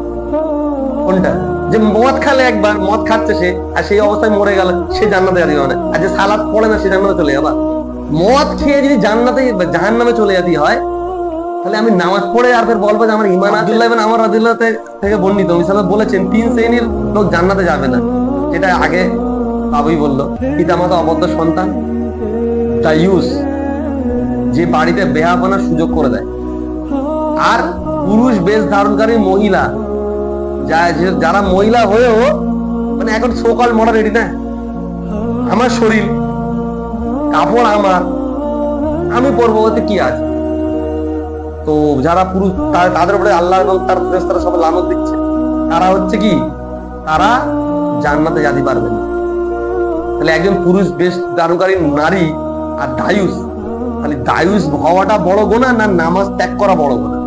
কোনটা? যে মদ খালে, একবার মদ খাচ্ছে সে আর সেই অবস্থায় মরে গেল, সে জান্নাতে যাবে না। আর যে সালাত পড়ে না, সে জান্নাতে চলে যাবে। মদ খেয়ে যদি জান্নাতে জাহান্নামে চলে যেতে হয়, তাহলে আমি নামাজ পড়ে আর ফের বলবো যে আমার ঈমান। আব্দুল্লাহ ইবনে আমর রাদিয়াল্লাহু থেকে বর্ণিত, নবী সাল্লাল্লাহু আলাইহি বলেছেন, 3 শ্রেণীর লোক জান্নাতে যাবে না। যেটা আগে বাবুই বললো, পিতামাতা অবদ্ধ সন্তান, দায়ুস যে বাড়িতে বেহাপনার সুযোগ করে দেয়, আর পুরুষ বেশ ধারণকারী মহিলা, যারা মহিলা হয়েও মানে এখন সোকল মডারেটি না, আমার শরীর কাপড় আমার, আমি পরবো, ওতে কি আছে? তো যারা পুরুষ, তাদের উপরে আল্লাহ এবং তার ফেরেশতারা সবাই লানত দিচ্ছে, তারা হচ্ছে কি, তারা জান্নাতে যেতে পারবে না। তাহলে একজন পুরুষ বেশ ধারণকারী নারী আর দায়ুস, তাহলে দায়ুস হওয়াটা বড় গুনাহ না নামাজ ত্যাগ করা বড় গুনাহ?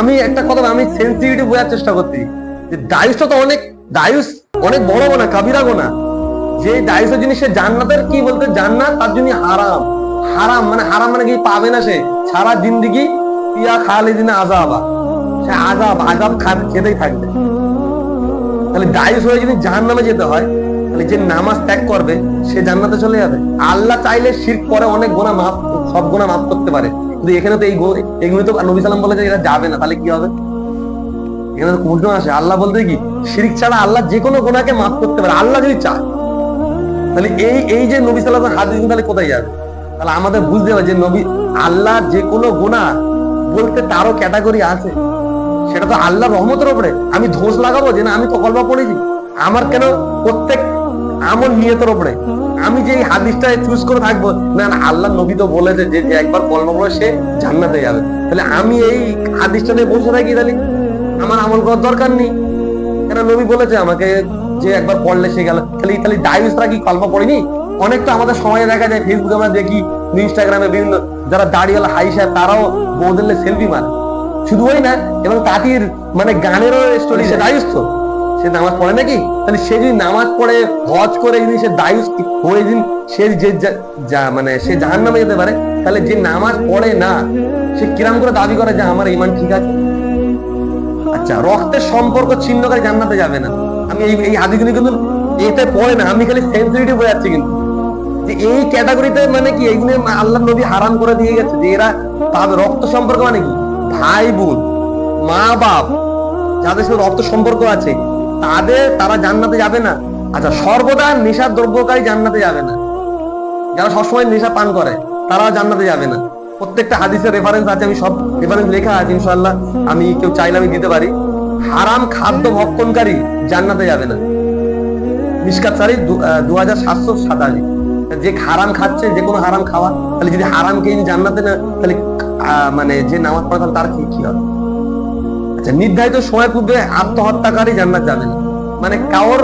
আমি একটা কথা, আমি সেনসিটিভিটি বোঝার চেষ্টা করছি যে দায়ুসটা তো অনেক বড় গুনাহ, কাবিরা গুনাহ। যে দায়ুসের জিনিস, সে জান্নাতের কি বলতে, জান্নাত তার জন্য হারাম। হারাম মানে কি? পাবে না সে সারা জিন্দেগি, ইয়া খালিদিনা আযাবা, সে আযাব খেতেই থাকবে। তাহলে দায়ুস হয়ে যদি জাহান্নামে যেতে হয়, তাহলে যে নামাজ ত্যাগ করবে সে জান্নাতে চলে যাবে। আল্লাহ চাইলে শিরক করে অনেক গুনাহ মাফ, সব গুনাহ মাফ করতে পারে, কিন্তু এখানে তো এইগুলো তো নবী সাল্লাল্লাহু বলে যে এটা যাবে না, তাহলে কি হবে? এখানে তো প্রশ্ন আসে, আল্লাহ বলতে কি শিরক ছাড়া আল্লাহ যে কোনো গুনাহকে মাফ করতে পারে আল্লাহ যদি চায়। তাহলে এই যে নবী সাল্লাল্লাহু আলাইহি হাদিস, তাহলে কোথায় যাবে? তাহলে আমাদের বুঝতে হবে যে নবী আল্লাহ যে কোনো গুনাহ বলতে তারও ক্যাটাগরি আছে, সেটা তো আল্লাহর রহমতের উপরে। আমি দোষ লাগাবো যে না আমি তো কলমা পড়েছি, আমার কেন প্রত্যেক আমল নিয়তের উপরে আমি যে এই হাদিসটা চুজ করে থাকবো? না, আল্লাহ নবী তো বলেছে যে একবার কলমা পড়ে সে জান্নাতে যাবে। তাহলে আমি এই হাদিসটা নিয়ে বসে থাকি, তাহলে আমার আমল করার দরকার নেই। কেন নবী বলেছে আমাকে যে একবার পড়লে সে গেল। তাহলে দায়ুসরা কি কলমা পড়েনি? অনেকটা আমাদের সমাজে দেখা যায়, ফেসবুকে আমরা দেখি, ইনস্টাগ্রামে বিভিন্ন যারা দাড়িওয়ালা হাই সাহেব, তারাও বউদের সেলফি মারে। শুধু ওই না, এবং তাঁতির মানে গানেরও স্টোরি, সে দায়ুস তো, সে নামাজ পড়ে নাকি? তাহলে সে যদি নামাজ পড়ে, হজ করে, যদি সে দায়ুস হয়ে দিন, সে মানে সে জাহান্নামে যেতে পারে, তাহলে যে নামাজ পড়ে না সে কিরাম করে দাবি করে যে আমার ঈমান ঠিক আছে? আচ্ছা, রক্তের সম্পর্ক ছিন্নকারী জান্নাতে যাবে না। আমি এই হাদিসগুলো কিন্তু এতে পড়ে না, আমি খালি সেনসিটিভ হয়ে যাচ্ছি কিন্তু যে এই ক্যাটাগরিতে মানে কি এইগুলো আল্লাহ নবী হারাম করে দিয়ে গেছে যে এরা পাবে। রক্ত সম্পর্ক মানে কি? ভাই বোন, মা বাপ, যাদের সাথে রক্ত সম্পর্ক আছে তারা জান্নাতে যাবে না। আচ্ছা, সর্বদা নেশা দ্রব্যকারী জান্নাতে যাবে না। যারা সবসময় নেশা পান করে তারাও জান্নাতে যাবে না। প্রত্যেকটা হাদিসের রেফারেন্স আছে, আমি সব রেফারেন্স লেখা আছে, ইনশাআল্লাহ আমি কেউ চাইলে আমি দিতে পারি। হারাম খাদ্য ভক্ষণকারী জান্নাতে যাবে না। মিশকাত শরীফ 2787। যে হারাম খাচ্ছে, যে কোনো হারাম খাওয়া, তাহলে যদি হারাম খেয়ে জান্নাতে না, তাহলে মানে যে নামাজ পড়ে তার কি হবে? আচ্ছা, নির্ধারিত সময় পূর্বে আত্মহত্যাকারী জান্নাত যাবে না। মানে কারোর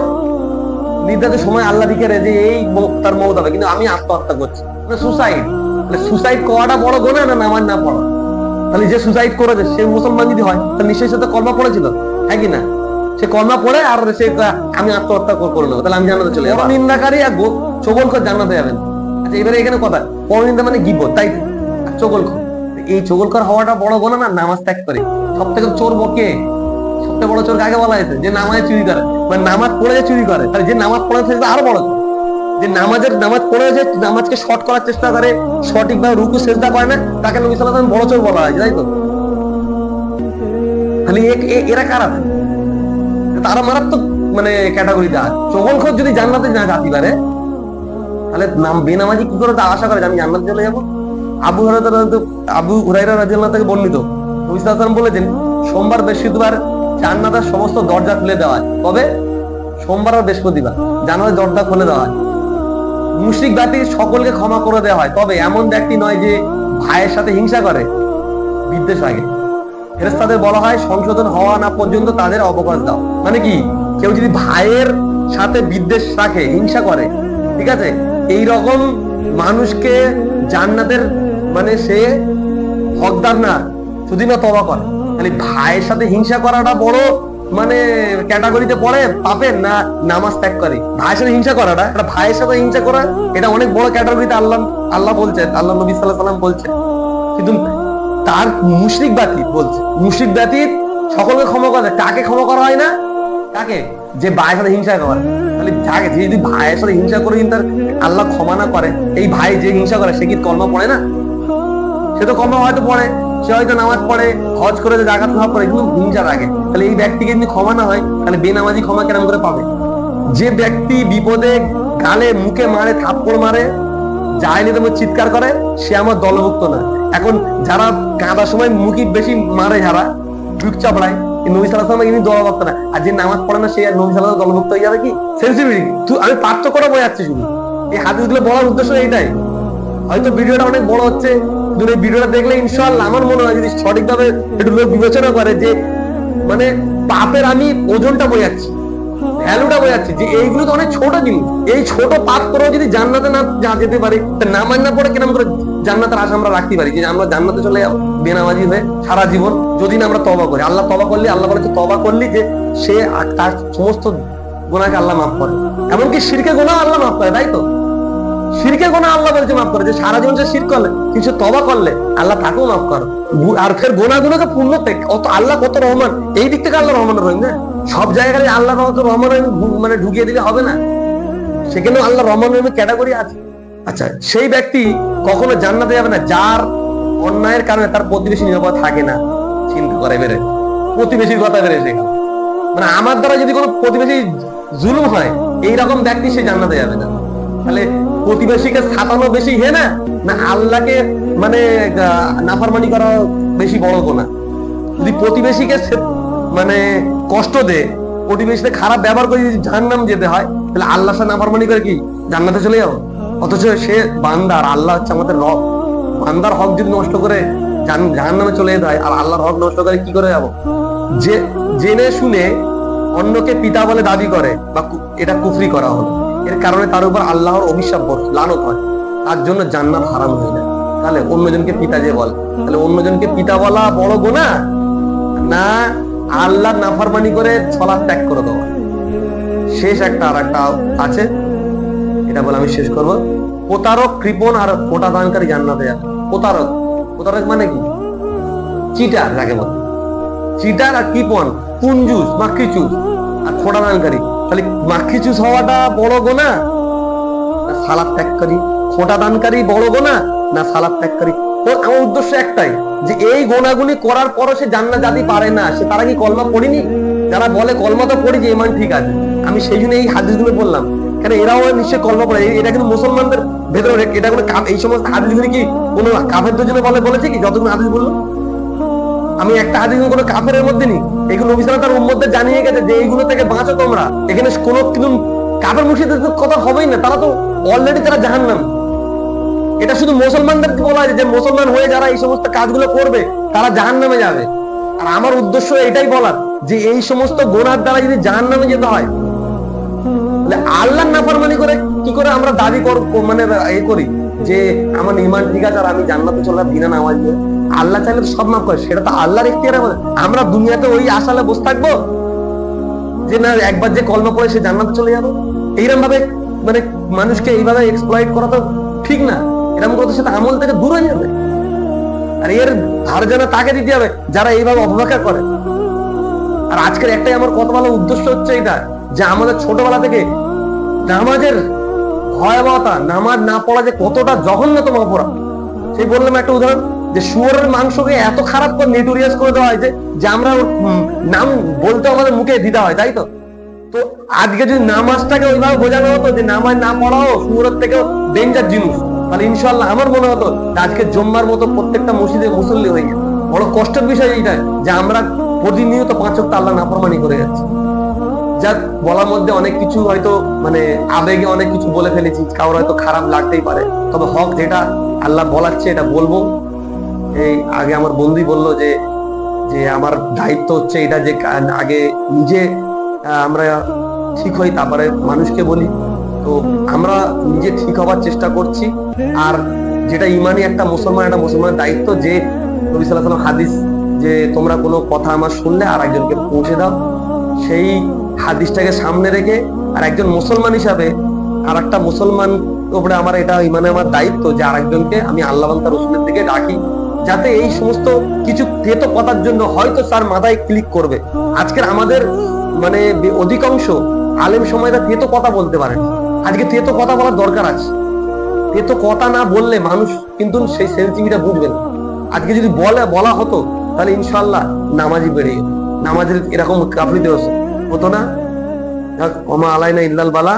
নির্ধারিত সময় আল্লাহ দিকে যে এই তার মওত হবে, কিন্তু আমি আত্মহত্যা করছি, মানে সুসাইড। তাহলে সুসাইড করাটা বড় গুনাহ না নামাজ না পড়া? তাহলে যে সুসাইড করেছে সে মুসলমান যদি হয়, তাহলে নিশ্চয়ই সে তো কলমা পড়েছিল, হ্যাঁ কি না? সে কলমা পড়ে আর সে আমি আত্মহত্যা করে নেবো, তাহলে আমি জান্নাতে চলে যাবো। নিন্দাকারী আর চগলখোর জান্নাতে যাবেন। আচ্ছা, এবারে এখানে কথা, পরনিন্দা মানে গীবত, তাই চগলখোর, এই চগলখোর হওয়াটা বড় গুনাহ না নামাজ ত্যাগ করে? সব থেকে চোর বকে, সবথেকে বড় চোর কাকে বলা হয়েছে? যে নামাজ চুরি করে, মানে নামাজ পড়ে যে চুরি করে। তাহলে যে নামাজ পড়ে সেটা আরো বড়। যে নামাজ পড়ে যে নামাজকে শর্ট করার চেষ্টা করে, সঠিকভাবে রুকু সেজদা করে না, তাকে নবী সাল্লাল্লাহু আলাইহি ওয়াসাল্লাম বড় চোর বলা হয়, তাই তো? তাহলে এরা কারা? তারা মারাত্মক মানে ক্যাটাগরিতে। চগলখোর যদি জান্নাতে না যেতে পারে, তাহলে বেনামাজি কি করে আশা করে আমি জান্নাতে চলে যাবো? আবু হুরায়রা রাদিয়াল্লাহু থেকে বর্ণিত, নবী সাল্লাল্লাহু আলাইহি ওয়াসাল্লাম বলেছেন, সোমবার বৃহস্পতিবার জান্নাতের সমস্ত দরজা খুলে দেওয়া হয়। তবে সোমবার আর বৃহস্পতিবার জান্নাতের দরজা খুলে দেওয়া হয়। মুশরিক জাতি সকলকে ক্ষমা করে দেওয়া হয়, তবে এমন ব্যক্তি নয় যে ভাইয়ের সাথে হিংসা করে, বিদ্বেষ আগে। ফেরেশতাদের বলা হয় সংশোধন হওয়া না পর্যন্ত তাদের অবকাশ দাও। মানে কি, কেউ যদি ভাইয়ের সাথে বিদ্বেষ রাখে, হিংসা করে, ঠিক আছে, এই রকম মানুষকে জান্নাতের মানে সে হকদার না, যদি না তওবা করে। তাহলে ভাইয়ের সাথে হিংসা করাটা বড় মানে ক্যাটাগরিতে পড়ে পাপের, না নামাজ ত্যাগ করে? ভাইয়ের সাথে হিংসা করাটা, এটা ভাইয়ের সাথে হিংসা করা, এটা অনেক বড় ক্যাটাগরিতে আল্লাহ বলছেন, আল্লাহ নবী সাল্লাল্লাহু আলাইহি ওয়াসাল্লাম বলছেন। কিন্তু তার মুশরিক জাতি বলছে, মুশরিক জাতি সকলকে ক্ষমা করা যায়। কাকে ক্ষমা করা হয় না? কাকে? যে ভাইয়ের সাথে হিংসা করে। তাহলে যাকে যে যদি ভাইয়ের সাথে হিংসা করে তার আল্লাহ ক্ষমা না করে, এই ভাই যে হিংসা করে সে কি কলমা পড়ে না? সে তো কলমা হয়তো পড়ে, সে হয়তো নামাজ পড়ে, হজ করে, জাকাত সব করে, কিন্তু হিংসার আগে। তাহলে এই ব্যক্তিকে যদি ক্ষমা না হয়, তাহলে বেনামাজি ক্ষমা কেমন করে পাবে? যে ব্যক্তি বিপদে গালে মুখে মারে, থাপ্পড় মারে, জাহেলিয়াতের মধ্যে চিৎকার করে, সে আমার দলভুক্ত না। এখন যারা কাঁদার সময় মুখি বেশি মারে, যারা বুক চাপড়ায়, নবী সাল্লাল্লাহু আলাইহি ওয়াসাল্লাম দলভুক্ত না। আর যে নামাজ পড়ে না, সে আর নবী সাল্লাল্লাহু আলাইহি ওয়াসাল্লাম দলভুক্ত হয়ে যাবে কি? সেন্সিটিভিটি। আমি পার্থক্যটা বোঝাচ্ছি শুধু, এই হাদিসগুলো বলার উদ্দেশ্য এইটাই। হয়তো ভিডিওটা অনেক বড় হচ্ছে, কিন্তু এই ভিডিওটা দেখলে ইনশাআল্লাহ আমার মনে হয় যদি সঠিকভাবে একটু লোক বিবেচনা করে, যে মানে পাপের আমি ওজনটা বোঝাচ্ছি, ভ্যালুটা বোঝাচ্ছি, যে এইগুলো তো অনেক ছোট জিনিস। এই ছোট পাপ করেও যদি জান্নাতে না যেতে পারি, নামাজ না পড়ে কিরকম করে জান্নাতের আশা আমরা রাখতে পারি যে আমরা জান্নাতে চলে যাবো বেনামাজি হয়ে সারা জীবন, যদি না আমরা তওবা করি? আল্লাহ তওবা করলে, আল্লাহ বলেছে তওবা করলি যে সে তার সমস্ত গুনাহকে আল্লাহ মাফ করে। এমনকি শিরকে গুনাহ আল্লাহ মাফ করে, তাই তো? শিরকে গুনাহ আল্লাহ বলেছে মাফ করে, যে সারা জীবন সে শিরক করলে কিন্তু তওবা করলে আল্লাহ তাকেও মাফ করে। আর ফের গুনাহগুলোকে পূর্ণ থেকে আল্লাহ কত রহমান, এই দিক থেকে আল্লাহ রহমান রহিম না। সব জায়গায় আল্লাহ রহমান রহিম মানে ঢুকিয়ে দিলে হবে না, সেখানেও আল্লাহ রহমান রহিমের ক্যাটাগরি আছে। আচ্ছা, সেই ব্যক্তি কখনো জান্নাতে যাবে না যার অন্যায়ের কারণে তার প্রতিবেশী নিরাপদ থাকে না। চিন্তা করে বেড়ে প্রতিবেশীর কথা বেড়ে শেখা, মানে আমার দ্বারা যদি কোনো প্রতিবেশী জুলুম হয়, এইরকম ব্যক্তি সে জান্নাতে যাবে না। তাহলে প্রতিবেশীকে ছাতানো বেশি হে না, না আল্লাহকে মানে নাফরমানি করা বেশি বড় গোনা? যদি প্রতিবেশীকে মানে কষ্ট দে, প্রতিবেশীতে খারাপ ব্যবহার করে যদি জাহান্নাম যেতে হয়, তাহলে আল্লাহর সাথে নাফরমানি করে কি জান্নাতে চলে যাবো? অথচ সে বান্দার, আল্লাহ হচ্ছে আমাদের রব, বান্দার হক যদি নষ্ট করে জাহান্নামে চলে যেতে হয়, আর আল্লাহর হক নষ্ট করে কি করে যাবো? যে জেনে শুনে অন্যকে পিতা বলে দাবি করে, বা এটা কুফরি করা হলো, এর কারণে তার উপর আল্লাহর অভিশাপ লানত হয়, তার জন্য জান্নাত হারাম হয়ে যায়। তাহলে অন্যজনকে পিতা যে বলে, তাহলে অন্যজনকে পিতা বলা বড় গুনাহ না আল্লাহর নাফরমানি করে সালাত ত্যাগ করে দেওয়া? শেষ আর একটা আছে, এটা বলে আমি শেষ করব। প্রতারক, কৃপণ আর খোটা দানকারী জান্নাতে যাবে। প্রতারক মানে কি? চিটার যাকে বলে, চিটার আর কৃপণ, কুঞ্জুস, মাখিচুস আর খোটা দানকারী। তাহলে মাখিচুস হওয়াটা বড় গুনাহ না সালাত ত্যাগকারী? খোটা দানকারী বড় গুনাহ না সালাত ত্যাগকারী? আমার উদ্দেশ্য একটাই, যে এই গুনাহগুলি করার পরও সে জান্নাত যেতে পারে না, সে তারা কি কলমা পড়িনি? যারা বলে কলমা তো পড়ি, যে ইমান ঠিক আছে, আমি সেই জন্য এই হাদিসগুলো বললাম, কেন এরাও নিশ্চয়ই কলমা পড়ে। এটা কিন্তু মুসলমানদের ভেতরে, এটা কোনো এই সমস্ত হাদিসগুলি কি কোনো কাফেরদের জন্য বলেছে কি? যতগুলো হাদিস বললো, আমি একটা হাদিস কোনো কাফেরের মধ্যে নেই। এগুলো নবী সাল্লাল্লাহু আলাইহি ওয়াসাল্লাম তার উম্মতদের জানিয়ে গেছে যে এইগুলো থেকে বাঁচো তোমরা। এখানে কোনো কিন্তু কাফের মুশরিকদের কথা হবেই না, তারা তো অলরেডি তারা জাহান্নাম। এটা শুধু মুসলমানদেরকে বলা হয় যে মুসলমান হয়ে যারা এই সমস্ত কাজগুলো করবে তারা জাহান্নামে যাবে। আর আমার উদ্দেশ্য এটাই বলার, যে এই সমস্ত গুনার দ্বারা যদি জাহান্নামে যেতে হয়, তাহলে আল্লাহর নাফরমানি করে কি করে আমরা দাবি মানে এই করি যে আমার ঈমান ঠিক আছে আর আমি জান্নাতে চলে যাব বিনা নামাজ পড়ে? আল্লাহ চাইলে তো সব মাফ করে, সেটা তো আল্লাহর ইখতিয়ারে। আমরা দুনিয়াতে ওই আশালে বসে থাকবো যে না একবার যে কলমা পড়ে সে জান্নাতে চলে যাবে? এইরকম ভাবে মানে মানুষকে এইভাবে এক্সপ্লয়েট করা তো ঠিক না। এরকম করতে সেটা আমল থেকে দূর হয়ে যাবে। আর এর ধার জানা তাকে দিতে হবে যারা এইভাবে অপব্যাখ্যা করে। আর আজকের একটাই আমার কথা বলার উদ্দেশ্য হচ্ছে এটা, যে আমাদের ছোটবেলা থেকে নামাজের ভয়াবহতা, নামাজ না পড়া যে কতটা জঘন্যতম অপরাধ, সেই বললাম একটা উদাহরণ, যে শুয়োরের মাংসকে এত খারাপ করে নেটোরিয়াস করে দেওয়া হয়েছে যে আমরা নাম বলতে আমাদের মুখে দিতে হয়, তাই তো? তো তো আজকে যদি নামাজটাকে ওইভাবে বোঝানো হতো যে নামাজ না পড়াও সুরত থেকেও ডেঞ্জার জিনিস, তাহলে ইনশাল্লাহ আমার মনে হতো আজকে জম্মার মতো প্রত্যেকটা মসজিদে মুসল্লি হয়ে গেছে। বড় কষ্টের বিষয় এইটা যে আমরা প্রতিনিয়ত 5 ওয়াক্ত আল্লাহ নাফরমানি করে যাচ্ছি। যাক, বলার মধ্যে অনেক কিছু হয়তো মানে আবেগে অনেক কিছু বলে ফেলেছি, কারোর হয়তো খারাপ লাগতেই পারে, তবে হক যেটা আল্লাহ বলাচ্ছে এটা বলবো। এই আগে আমার বন্ধুই বললো যে যে আমার দায়িত্ব হচ্ছে এটা যে আগে নিজে আমরা ঠিক হই, তারপরে মানুষকে বলি। তো আমরা নিজে ঠিক হবার চেষ্টা করছি। আর যেটা ইমানি একটা মুসলমানের দায়িত্ব, যে নবী সাল্লাল্লাহু আলাইহি ওয়াসাল্লাম হাদিস যে তোমরা কোনো কথা আমার শুনলে আর একজনকে পৌঁছে দাও, সেই হাদিসটাকে সামনে রেখে আর একজন মুসলমান হিসাবে আর একটা মুসলমান উপরে আমার এটা ইমানে আমার দায়িত্ব যে আরেকজনকে আমি আল্লাহ তার রাসূলের দিকে ডাকি, যাতে এই সমস্ত কিছু তেতো কথার জন্য হয়তো তার মাথায় ক্লিক করবে। আজকের আমাদের মানে অধিকাংশ আলেম সময়টা তেতো কথা বলতে পারে, আজকে তেতো কথা বলার দরকার আছে। তেতো কথা না বললে মানুষ কিন্তু সেই সেন্সিটিভিটা বুঝবে না। আজকে যদি বলা হতো তাহলে ইনশাআল্লাহ নামাজি বেড়ে যেত, নামাজের এরকম কাফরিতে হতো না। ওমা আলাইনা ইল্লাল বালা।